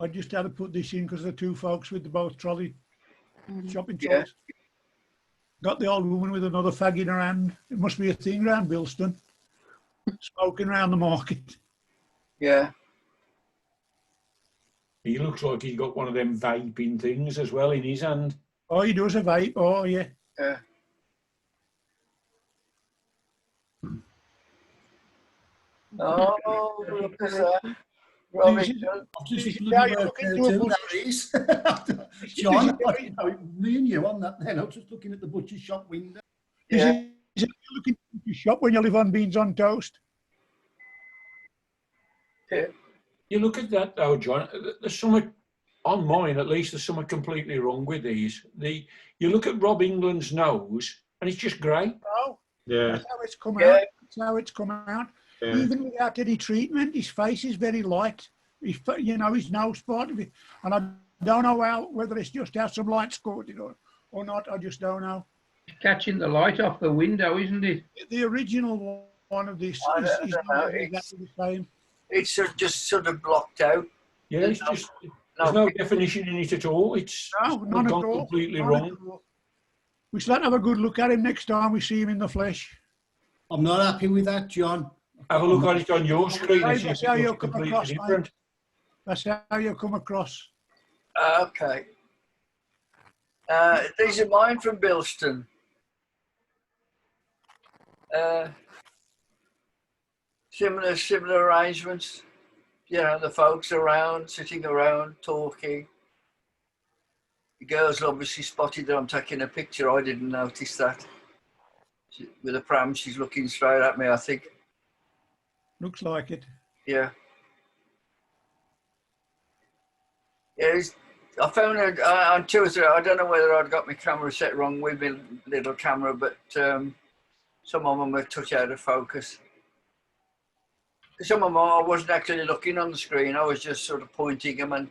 I just had to put this in because the 2 folks with the both trolley shopping Yeah. trolleys. Got the old woman with another fag in her hand. It must be a thing round Bilston. Smoking around the market. Yeah. He looks like he's got one of them vaping things as well in his hand. Oh, he does a vape. Oh, yeah. Yeah. Oh, look at that. Robbie, John, me and you on that then. I was just looking at the butcher shop window. Yeah. Is it looking at your shop when you live on beans on toast? Yeah. You look at that though, John. There's something on mine, at least. There's something completely wrong with these. You look at Rob England's nose, and it's just grey. Oh, Yeah. that's how it's come out. That's how it's come out. Yeah. Even without any treatment, his face is very light. His nose spot, and I don't know whether it's just how some light scored it or not. I just don't know. Catching the light off the window, isn't it? The original one of this I is don't know. not exactly the same. It's just sort of blocked out. Yeah, it's just, there's no definition in it at all. It's No, none at gone all. completely None wrong. at all. We shall have a good look at him next time we see him in the flesh. I'm not happy with that, John. Have a look at it on your screen and see if That's how it you looks come completely across, different. mate. That's how you come across. Okay. These are mine from Bilston. Similar arrangements. You know, the folks around, sitting around, talking. The girl's obviously spotted that I'm taking a picture. I didn't notice that. With a pram, she's looking straight at me, I think. Looks like it. Yeah. Yeah, I found it on Tuesday. I don't know whether I'd got my camera set wrong with my little camera, but some of them were a touch out of focus. Some of them I wasn't actually looking on the screen. I was just sort of pointing them and.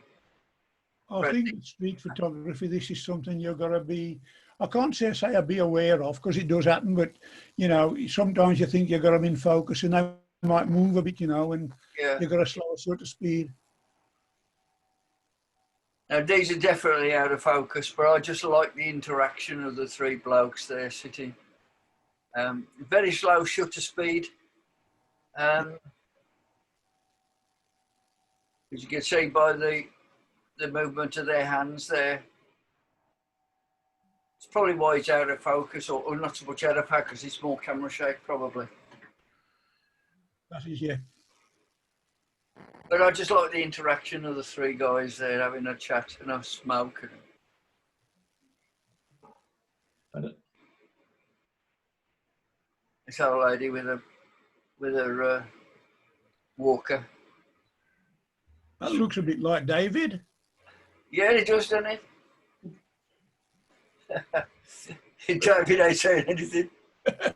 I think with street photography, this is something you've got to be. I can't say I'd be aware of because it does happen, but you know, sometimes you think you've got them in focus and they might move a bit, you know, and you've got to slow a sort of speed. Now, these are definitely out of focus, but I just like the interaction of the three blokes there sitting. Very slow shutter speed. As you can see by the movement of their hands there. It's probably why it's out of focus, or not so much out of focus, it's more camera shake probably. That is, yeah. But I just like the interaction of the three guys there having a chat and a smoke. This old lady with her walker. That looks a bit like David. Yeah, it does, doesn't it? David ain't saying anything. I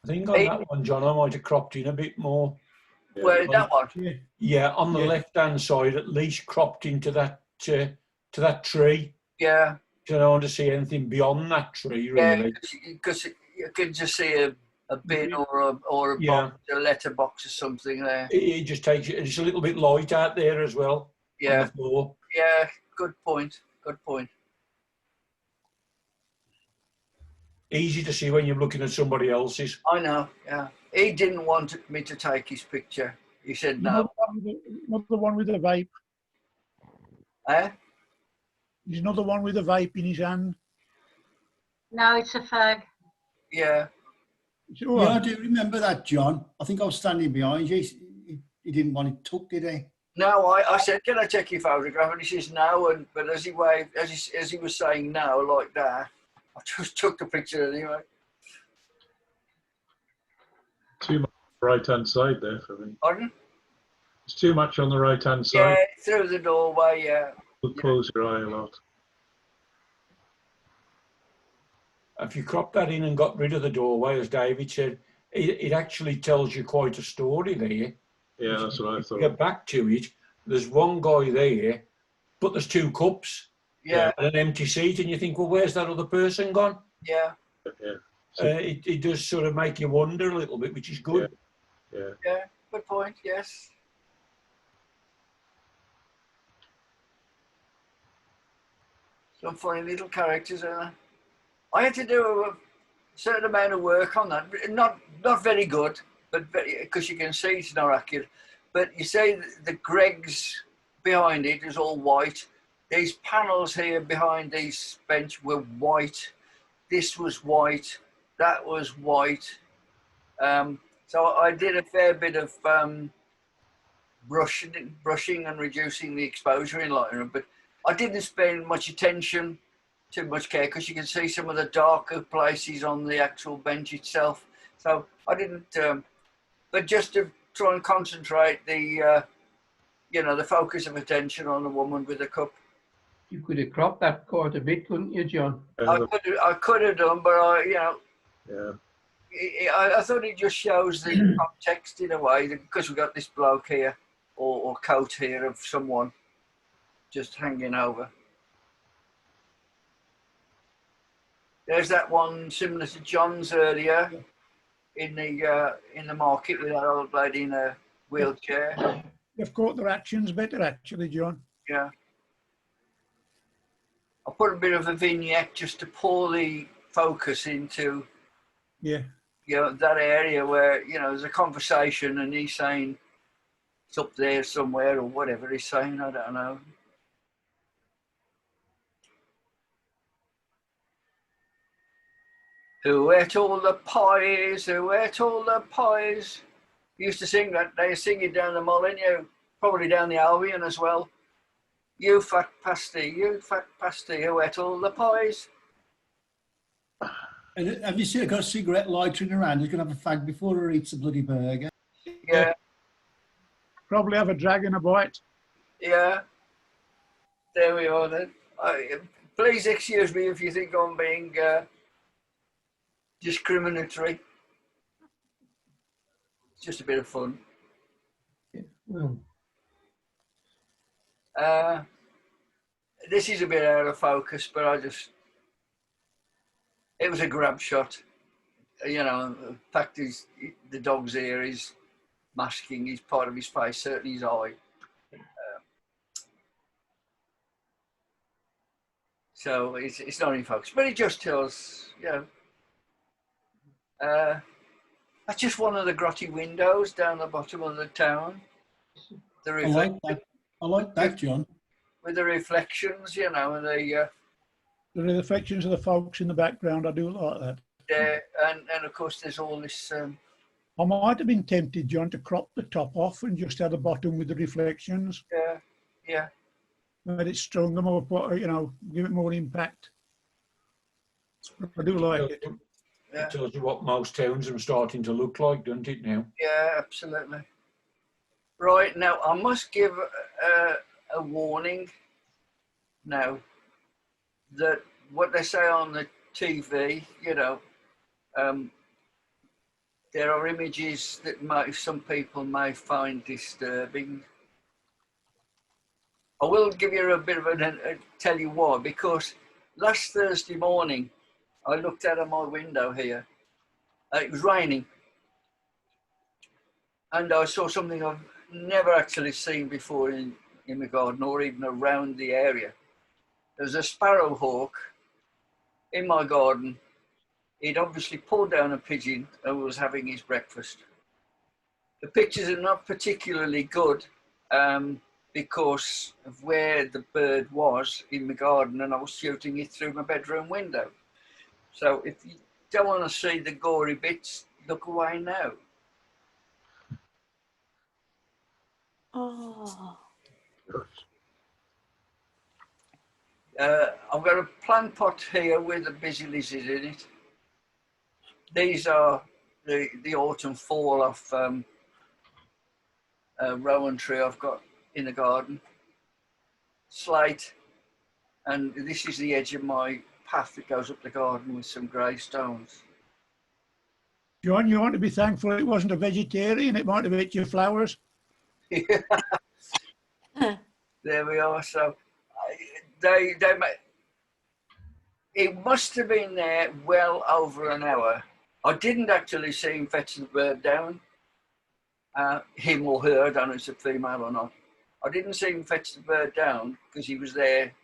think on that one, John, I might have cropped in a bit more. Where that one? Yeah, on the left-hand side, at least cropped into that to that tree. Yeah. I don't want to see anything beyond that tree, really. Yeah, because you can just see a bin or a box, a letterbox or something there. It just takes it. It's a little bit light out there as well. Yeah. On the floor. Yeah. Good point. Good point. Easy to see when you're looking at somebody else's. I know. Yeah. He didn't want me to take his picture. He said no. Not the one with the vape. Eh? He's not the one with the vape in his hand. No, it's a fag. Yeah. Yeah, I do remember that, John. I think I was standing behind you. He didn't want it took, did he? No, I said, can I take your photograph? And he says no. But as he waved, as he was saying no like that, I just took the picture anyway. Too much on the right-hand side there for me. Pardon? It's too much on the right-hand side. Yeah, through the doorway, yeah. We'll close your eye a lot. If you crop that in and got rid of the doorway, as David said, it actually tells you quite a story there. Yeah, that's what I thought. Get back to it. There's one guy there, but there's two cups. Yeah. And an empty seat, and you think, well, where's that other person gone? Yeah. Yeah. It does sort of make you wonder a little bit, which is good. Yeah. Yeah. Good point. Yes. Some funny little characters, aren't there? I had to do a certain amount of work on that. Not very good, but because you can see it's not accurate. But you say the Greg's behind it is all white. These panels here behind these bench were white. This was white. That was white. So I did a fair bit of brushing and reducing the exposure in Lightroom, but I didn't spend much attention, too much care, because you can see some of the darker places on the actual bench itself. So I didn't, but just to try and concentrate the, the focus of attention on the woman with the cup. You could have cropped that quite a bit, couldn't you, John? I could have done, but I thought it just shows the context in a way, because we've got this bloke here, or coat here of someone just hanging over. There's that one similar to John's earlier in the market with that old lady in a wheelchair. They've caught their actions better, actually, John. Yeah. I put a bit of a vignette just to pull the focus into, Yeah. you know, that area where, you know, there's a conversation and he's saying it's up there somewhere or whatever he's saying, I don't know. Who ate all the pies? Who ate all the pies? Used to sing that. They sing it down the Molyneux, probably down the Albion as well. You fat pasty, who ate all the pies? And have you seen, got a cigarette lighter in her hand? He's going to have a fag before he eats a bloody burger. Yeah. Probably have a drag and a bite. Yeah. There we are then. Please excuse me if you think I'm being discriminatory. It's just a bit of fun. Well, This is a bit out of focus, but it was a grab shot. You know, the fact is, the dog's ear is masking his part of his face, certainly his eye. So it's not in focus, but it just tells, you know. That's just one of the grotty windows down the bottom of the town. I like that. I like that, John. With the reflections, you know, and the reflections of the folks in the background. I do like that. Yeah, and of course there's all this. I might have been tempted, John, to crop the top off and just have the bottom with the reflections. Yeah, yeah. But it's stronger, more, you know, give it more impact. I do like it. It tells you what most towns are starting to look like, doesn't it now? Yeah, absolutely. Right, now I must give a warning now that what they say on the TV, you know, there are images that some people may find disturbing. I will give you a bit of tell you why, because last Thursday morning I looked out of my window here. It was raining, and I saw something I've never actually seen before in the garden or even around the area. There was a sparrowhawk in my garden. He'd obviously pulled down a pigeon and was having his breakfast. The pictures are not particularly good because of where the bird was in the garden, and I was shooting it through my bedroom window. So if you don't want to see the gory bits, look away now. Oh. I've got a plant pot here with a busy lizard in it. These are the autumn fall off rowan tree I've got in the garden. Slate, and this is the edge of my path that goes up the garden with some grey stones. John, you want to be thankful it wasn't a vegetarian. It might have ate your flowers. There we are. So it must have been there well over an hour. I didn't actually see him fetch the bird down, him or her, I don't know if it's a female or not. I didn't see him fetch the bird down because he was there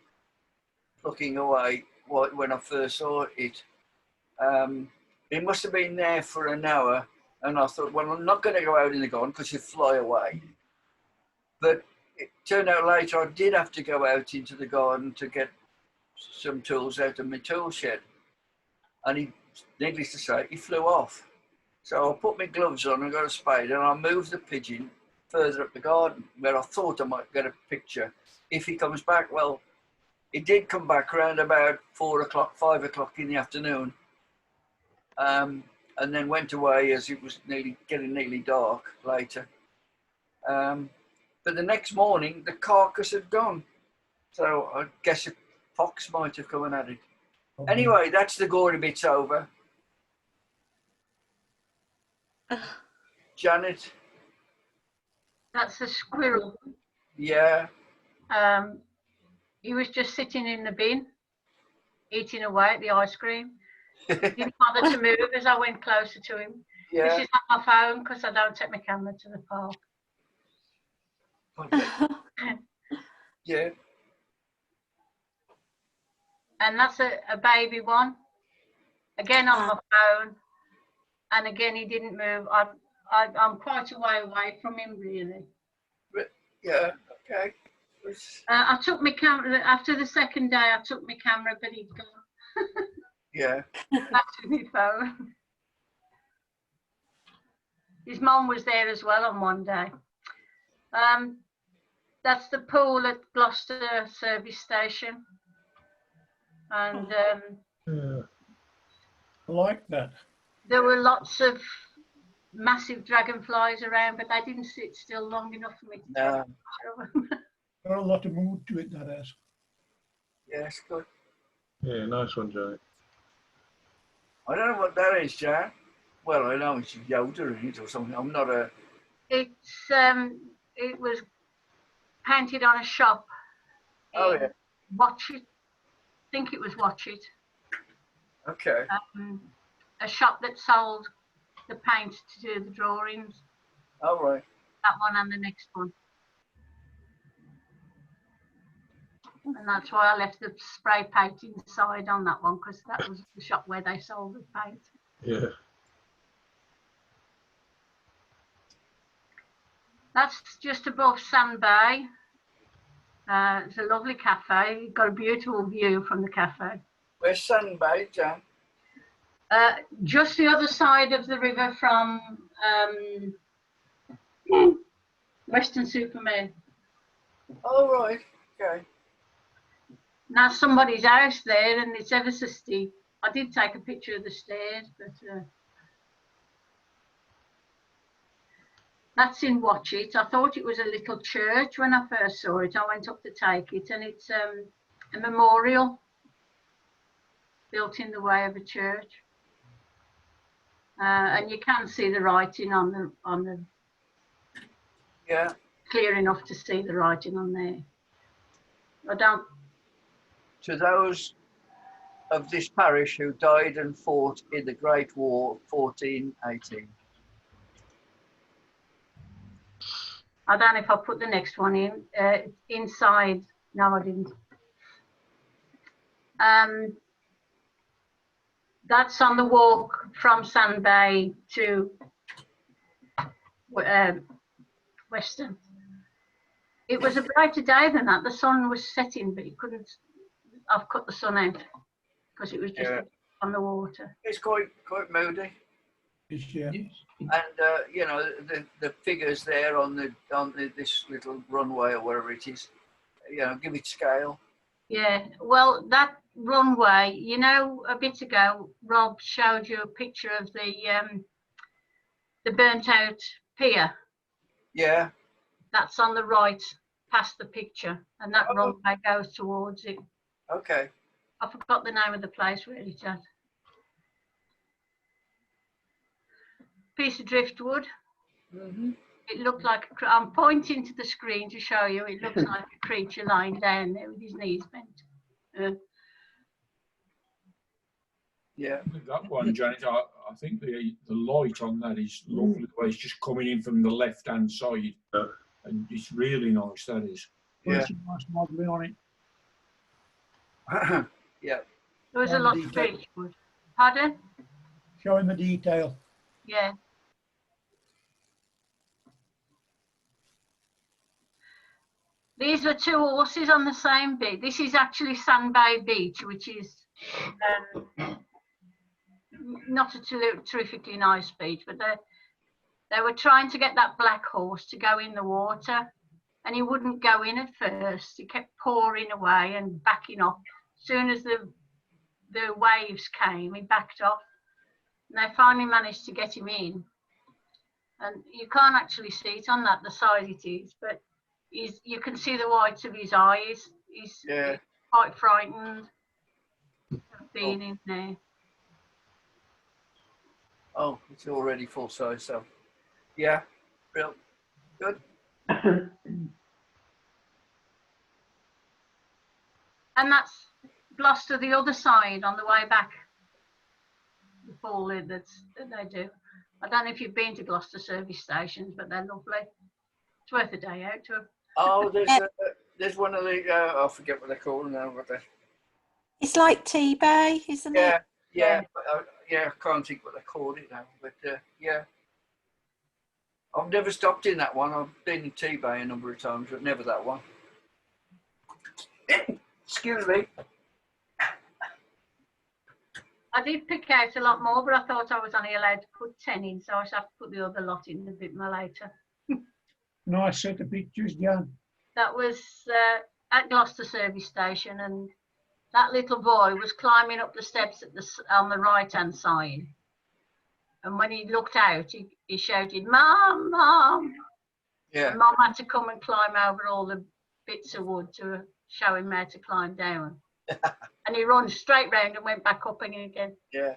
looking away when I first saw it. It must have been there for an hour, and I thought, well, I'm not going to go out in the garden because he'd fly away. But it turned out later I did have to go out into the garden to get some tools out of my tool shed. And he, needless to say, he flew off. So I put my gloves on and got a spade, and I moved the pigeon further up the garden where I thought I might get a picture. If he comes back, well, he did come back around about 4 o'clock, 5 o'clock in the afternoon, and then went away as it was getting nearly dark later. But the next morning, the carcass had gone. So I guess a fox might have come and had it. Anyway, that's the gory bits over. Janet? That's a squirrel. Yeah. He was just sitting in the bin, eating away at the ice cream. Didn't bother to move as I went closer to him. Yeah. This is not my phone because I don't take my camera to the park. Yeah. And that's a baby one. Again on my phone. And again, he didn't move. I'm quite a way away from him, really. Yeah, okay. I took my camera, after the second day, I took my camera, but he'd gone. Yeah. Back to my phone. His mum was there as well on one day. That's the pool at Gloucester service station. And I like that. there were lots of massive dragonflies around, but they didn't sit still long enough for me to take a picture of them. Got a lot of mood to it, that has. Yes, good. Yeah, nice one, Johnny. I don't know what that is, Jan. Well, I know it's Yoda in it or something. I'm not a... It's it was painted on a shop. Oh, yeah. Watch It. I think it was Watch It. Okay. A shop that sold the paint to do the drawings. All right. That one and the next one. And that's why I left the spray paint inside on that one, because that was the shop where they sold the paint. Yeah. That's just above Sand Bay. It's a lovely cafe. You've got a beautiful view from the cafe. Where's Sand Bay, Jan? Just the other side of the river from Western Superman. Oh, right. Okay. Now somebody's house there, and it's ever so steep. I did take a picture of the stairs, but that's in Watch It. I thought it was a little church when I first saw it. I went up to take it, and it's a memorial built in the way of a church. And you can see the writing on the. Yeah. Clear enough to see the writing on there. I don't. To those of this parish who died and fought in the Great War 1418. I don't know if I put the next one in. Inside. No, I didn't. That's on the walk from Sand Bay to Western. It was a brighter day than that. The sun was setting, but you couldn't. I've cut the sun out because it was just on the water. It's quite moody. Yeah. And you know, the figures there on this little runway or wherever it is, you know, give it scale. Yeah, well, that runway, you know, a bit ago, Rob showed you a picture of the burnt out pier. Yeah. That's on the right, past the picture, and that runway goes towards it. Okay. I forgot the name of the place where it's at. Piece of driftwood. Mm-hmm. It looked like I'm pointing to the screen to show you. It looks like a creature lying down there with his knees bent. Yeah. That one, Janet, I think the light on that is lovely. The way it's just coming in from the left-hand side. And it's really nice, that is. Yeah. There's some nice modelling on it. Yeah. There was a lot of driftwood. Pardon? Showing the detail. Yeah. These are two horses on the same beach. This is actually Sand Bay Beach, which is not a terrifically nice beach, but they were trying to get that black horse to go in the water, and he wouldn't go in at first. He kept pouring away and backing off. As soon as the waves came, he backed off, and they finally managed to get him in. And you can't actually see it on that, the size it is, but you can see the whites of his eyes. He's quite frightened of being in there. Oh, it's already full size, so yeah, real good. And that's Gloucester the other side on the way back. The fall that they do. I don't know if you've been to Gloucester service stations, but they're lovely. It's worth a day out to Oh, there's one of the, I forget what they're called now, but It's like T-Bay, isn't yeah, it? yeah, yeah, I can't think what they called it now, but yeah. I've never stopped in that one. I've been in T-Bay a number of times, but never that one. Excuse me. I did pick out a lot more, but I thought I was only allowed to put 10 in, so I should have to put the other lot in a bit more later. Nice set of pictures, Jan. That was at Gloucester service station, and that little boy was climbing up the steps at on the right-hand side. And when he looked out, he shouted, "Mom, Mom!" Yeah. And Mom had to come and climb over all the bits of wood to show him how to climb down. And he ran straight round and went back up again. Yeah.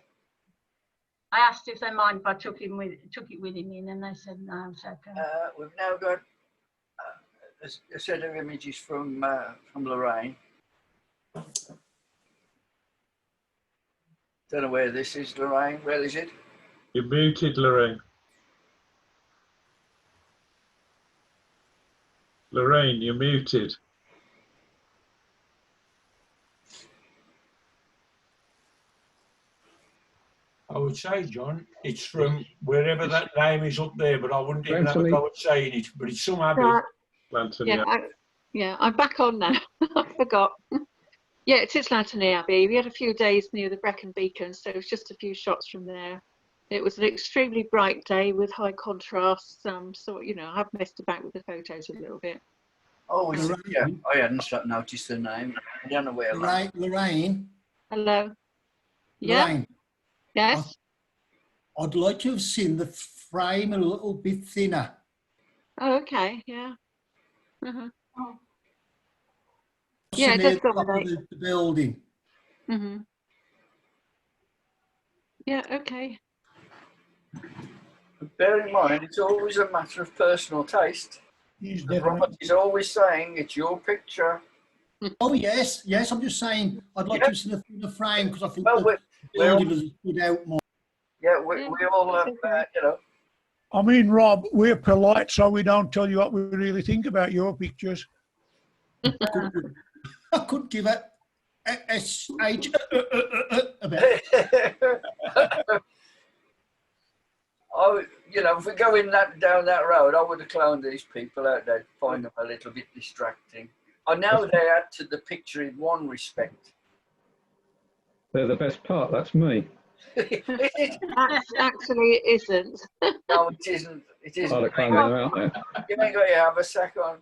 I asked if they mind if I took it with him in, and they said no, it's okay. We've now got a set of images from Lorraine. Don't know where this is, Lorraine. Where is it? You're muted, Lorraine. Lorraine, you're muted. I would say, John, it's from wherever that name is up there, but I wouldn't even have a go at saying it. But it's some Abbey. Right. Yeah, I'm back on now. I forgot. Yeah, it is Lanterney Abbey. We had a few days near the Brecon Beacon, so it was just a few shots from there. It was an extremely bright day with high contrast. So, you know, I've messed about with the photos a little bit. Oh, yeah. I hadn't noticed the name. I don't know where. Lorraine. Hello. Yeah. Lorraine. Yes. I'd like to have seen the frame a little bit thinner. Oh, okay. Yeah. Uh-huh. Oh. Yeah, it does dominate the building. Mm-hmm. Yeah. Okay. Bear in mind, it's always a matter of personal taste. Robert is always saying it's your picture. Oh yes, yes. I'm just saying I'd like to have seen the frame because I think Well, the building was stood out more. Yeah, we all, you know. I mean, Rob, we're polite, so we don't tell you what we really think about your pictures. I could give it a SH a bit. You know, if we go down that road, I would have cloned these people out there, find them a little bit distracting. I know they add to the picture in one respect. They're the best part. That's me. Actually, it isn't. No, it isn't. It isn't. I'll clone them out there. You ain't got your haversack on.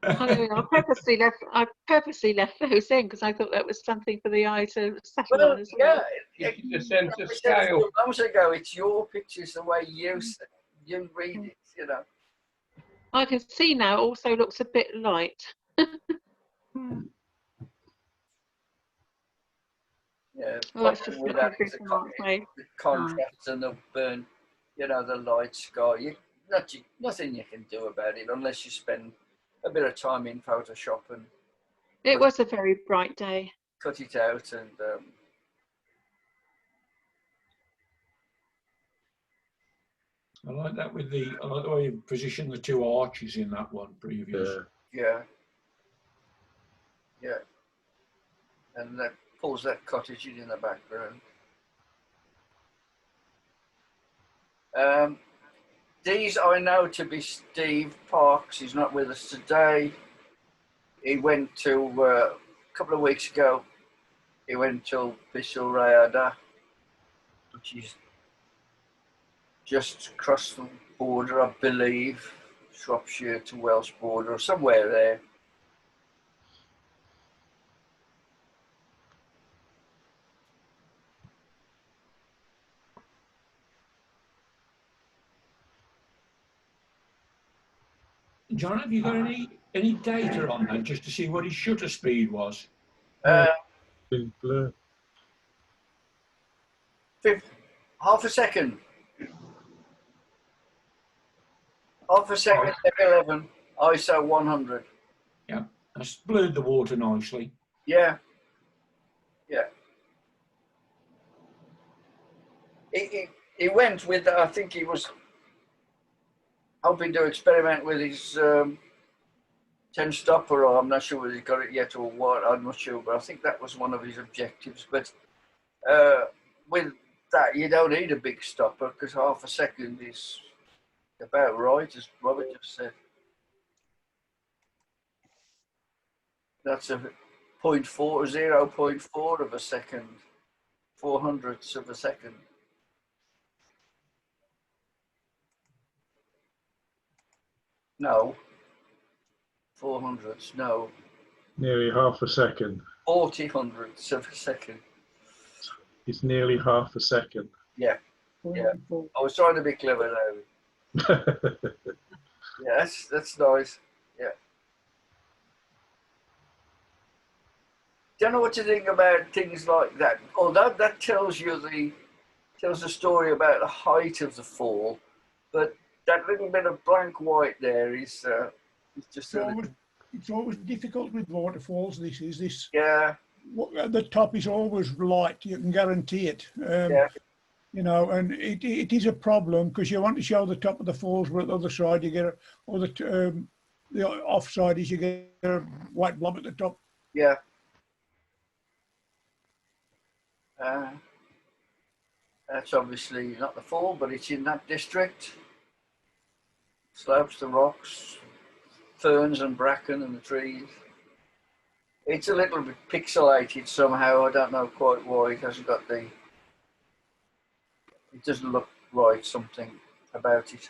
I purposely left those in because I thought that was something for the eye to settle on as well. The sense of We said scale. a few months ago, it's your pictures the way you read it, you know. I can see now. Also looks a bit light. Yeah, Well, that's just with looking that, through the some art way. contrast and the burn, you know, the light sky. Nothing you can do about it unless you spend a bit of time in Photoshop and It was a very bright day. cut it out and. I like that with I like the way you position the two arches in that one previous. Yeah. Yeah. And that pulls that cottage in the background. These I know to be Steve Parks. He's not with us today. He went to, a couple of weeks ago, he went to Pisil Rayada, which is just across the border, I believe, Shropshire to Welsh border or somewhere there. John, have you got any data on that just to see what his shutter speed was? Blur. Half a second. Half a second, 11, ISO 100. Yeah, that's blurred the water nicely. Yeah. Yeah. He went with, I think he was hoping to experiment with his 10 stopper, or I'm not sure whether he got it yet or what, I'm not sure, but I think that was one of his objectives. But with that, you don't need a big stopper because half a second is about right, as Robert just said. That's a 0.4 of a second, 400ths of a second. No. 400ths, no. Nearly half a second. 40 hundredths of a second. It's nearly half a second. Yeah, yeah. I was trying to be clever now. Yeah, that's nice. Yeah. Don't know what to think about things like that. Although that tells the story about the height of the fall, but that little bit of blank white there is just it's always difficult with waterfalls. This. Yeah. The top is always light. You can guarantee it. Yeah. You know, and it is a problem because you want to show the top of the falls, but at the other side you get the offside is you get a white blob at the top. Yeah. That's obviously not the fall, but it's in that district. Slopes, the rocks, ferns and bracken and the trees. It's a little bit pixelated somehow. I don't know quite why it hasn't got the... It doesn't look right, something about it.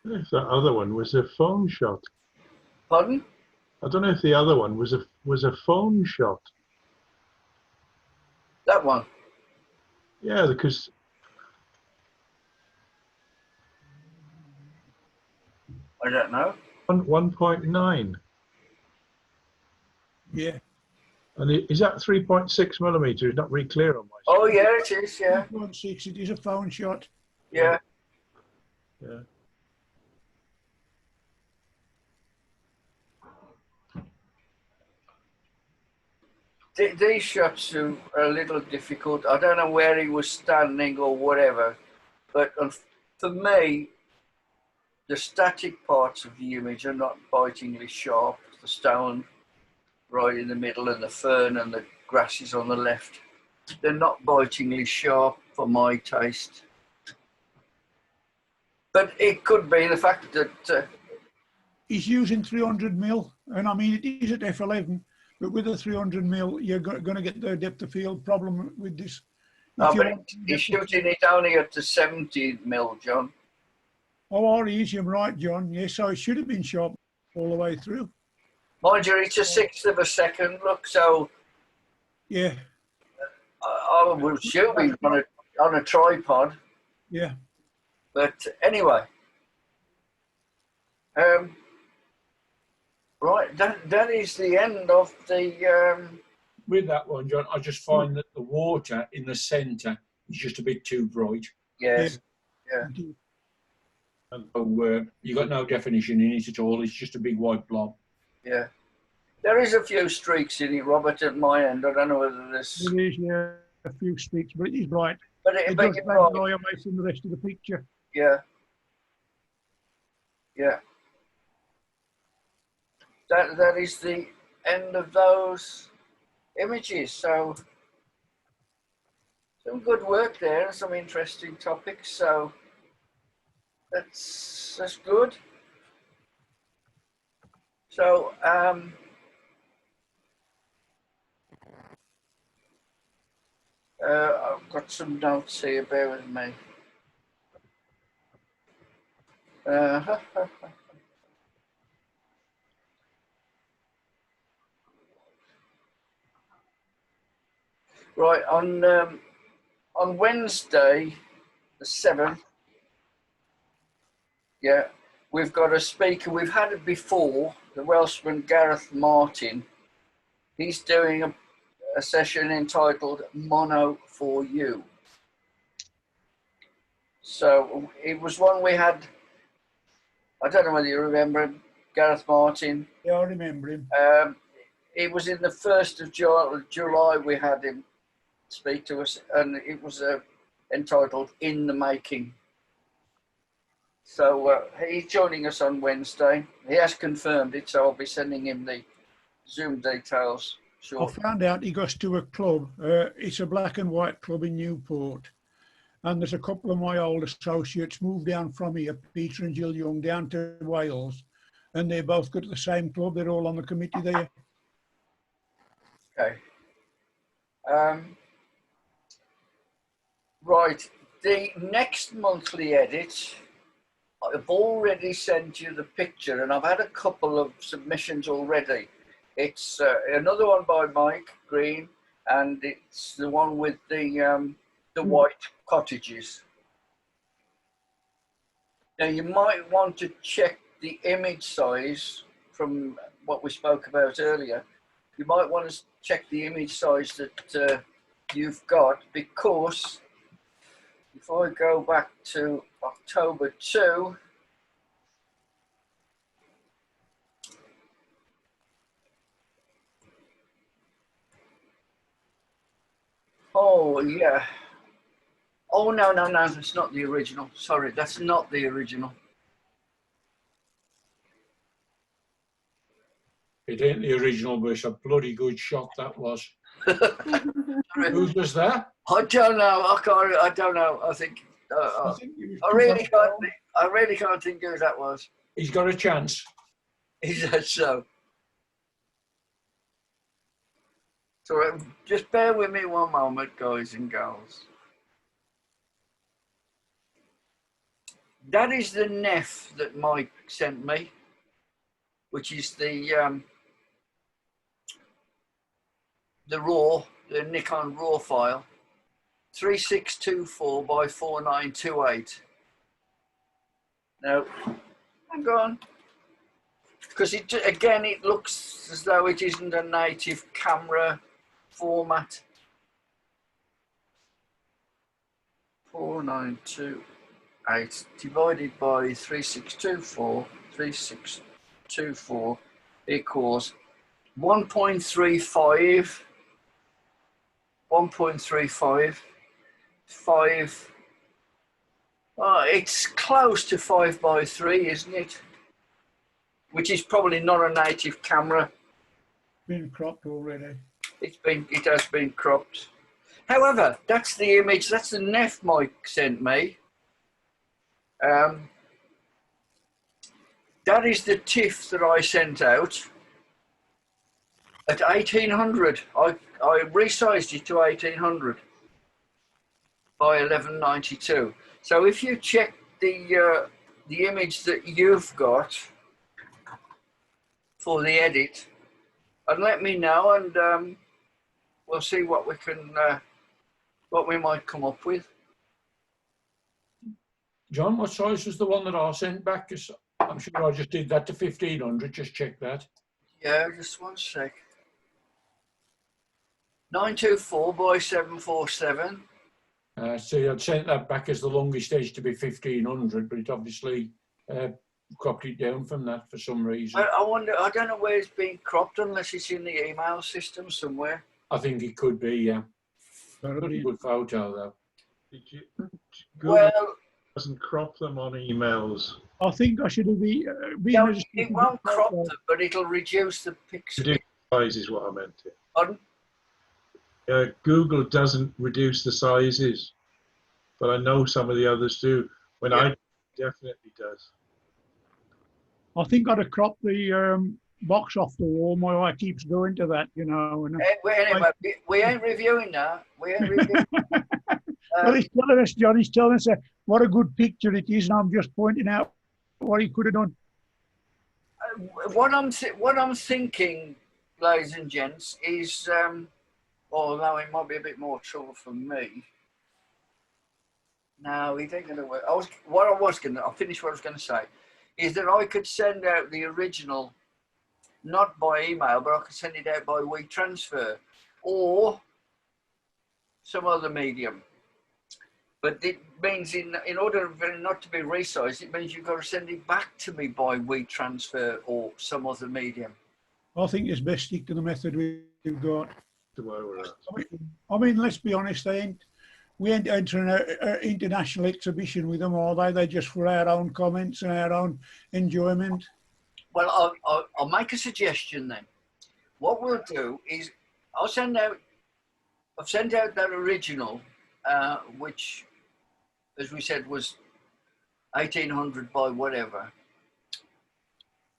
If that other one was a phone shot. Pardon? I don't know if the other one was a phone shot. That one? Yeah, because I don't know. 1.9. Yeah. And is that 3.6 millimeters? Not very clear on my Oh yeah, it is. Yeah. 3.6. It is a phone shot. Yeah. Yeah. These shots are a little difficult. I don't know where he was standing or whatever, but for me, the static parts of the image are not bitingly sharp. The stone right in the middle and the fern and the grasses on the left, they're not bitingly sharp for my taste. But it could be the fact that... he's using 300mm, and I mean, it is at f11. But with a 300mm, you're going to get the depth of field problem with this. No, but he's shooting it only at the 70mm, John. Oh, you're right, John. Yes, so it should have been sharp all the way through. Mind you, it's a 1/6 of a second, look, so... Yeah. I was shooting on a tripod. Yeah. But anyway. Right, that is the end of the... With that one, John, I just find that the water in the centre is just a bit too bright. Yes, yeah. So you got no definition in it at all. It's just a big white blob. Yeah. There is a few streaks in it, Robert, at my end. I don't know whether there's... There is, yeah, a few streaks, but it is bright. But it does take the eye away from the rest of the picture. Yeah. Yeah. That is the end of those images. So some good work there and some interesting topics. So that's good. So I've got some notes here. Bear with me. Right, on Wednesday, the 7th, yeah, we've got a speaker. We've had it before, the Welshman Gareth Martin. He's doing a session entitled Mono for You. So it was one we had, I don't know whether you remember him, Gareth Martin. Yeah, I remember him. It was in the 1st of July we had him speak to us, and it was entitled In the Making. So he's joining us on Wednesday. He has confirmed it, so I'll be sending him the Zoom details shortly. I found out he goes to a club. It's a black and white club in Newport. And there's a couple of my old associates moved down from here, Peter and Jill Young, down to Wales. And they both go to the same club. They're all on the committee there. Okay. Right. The next monthly edit, I've already sent you the picture, and I've had a couple of submissions already. It's another one by Mike Green, and it's the one with the white cottages. Now you might want to check the image size from what we spoke about earlier. You might want to check the image size that you've got, because if I go back to October 2, oh yeah. Oh no, it's not the original. Sorry, that's not the original. It ain't the original, but it's a bloody good shot that was. Who does that? I don't know. I don't know. I think. I really can't think who that was. He's got a chance. Is that so? So just bear with me one moment, guys and girls. That is the NEF that Mike sent me, which is the Nikon RAW file, 3624 by 4928. Now, hang on, because it looks as though it isn't a native camera format. 4928 divided by 3624 equals 1.35 5. It's close to 5 by 3, isn't it? Which is probably not a native camera. Been cropped already. It has been cropped. However, that's the image. That's the NEF Mike sent me. That is the TIFF that I sent out at 1800. I resized it to 1800 by 1192. So if you check the image that you've got for the edit, and let me know, and we'll see what we can, what we might come up with. John, what size was the one that I sent back? 'Cause I'm sure I just did that to 1500. Just check that. Yeah, just one sec. 924 by 747. See, I'd sent that back as the longest edge to be 1500, but it obviously cropped it down from that for some reason. I wonder, I don't know where it's been cropped unless it's in the email system somewhere. I think it could be, yeah. Pretty good photo, though. Well, doesn't crop them on emails. I think I should have been. It won't crop them, but it'll reduce the pixel. Reduce size is what I meant. Pardon? Google doesn't reduce the sizes, but I know some of the others do. When I definitely does. I think I'd have cropped the box off the wall. My eye keeps going to that, you know. And Anyway, we ain't reviewing that. We ain't reviewing. Well, he's telling us, John, he's telling us what a good picture it is, and I'm just pointing out what he could have done. What I'm thinking, ladies and gents, is, although it might be a bit more trouble for me. No, it ain't going to work. I'll finish what I was going to say, is that I could send out the original, not by email, but I could send it out by WeTransfer or some other medium. But it means in order for it not to be resized, it means you've got to send it back to me by WeTransfer or some other medium. I think it's best stick to the method we've got. I mean, let's be honest, we ain't entering an international exhibition with them, are they? They're just for our own comments and our own enjoyment. Well, I'll make a suggestion then. What we'll do is I've sent out that original, which, as we said, was 1800 by whatever.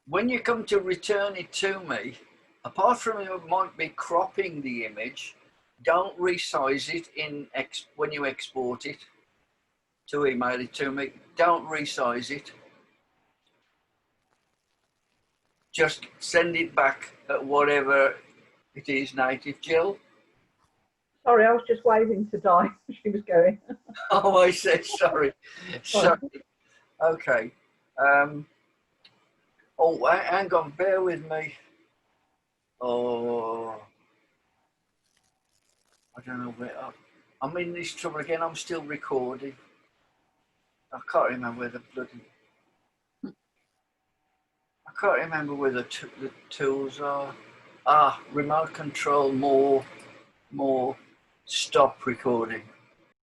When you come to return it to me, apart from it might be cropping the image, don't resize it when you export it to email it to me. Don't resize it. Just send it back at whatever it is native. Jill? Sorry, I was just waving to Di. She was going. Oh, I said sorry. Sorry. Okay. Oh, hang on, bear with me. Oh, I don't know where. I'm in this trouble again. I'm still recording. I can't remember where the bloody. I can't remember where the tools are. Ah, remote control, more, stop recording.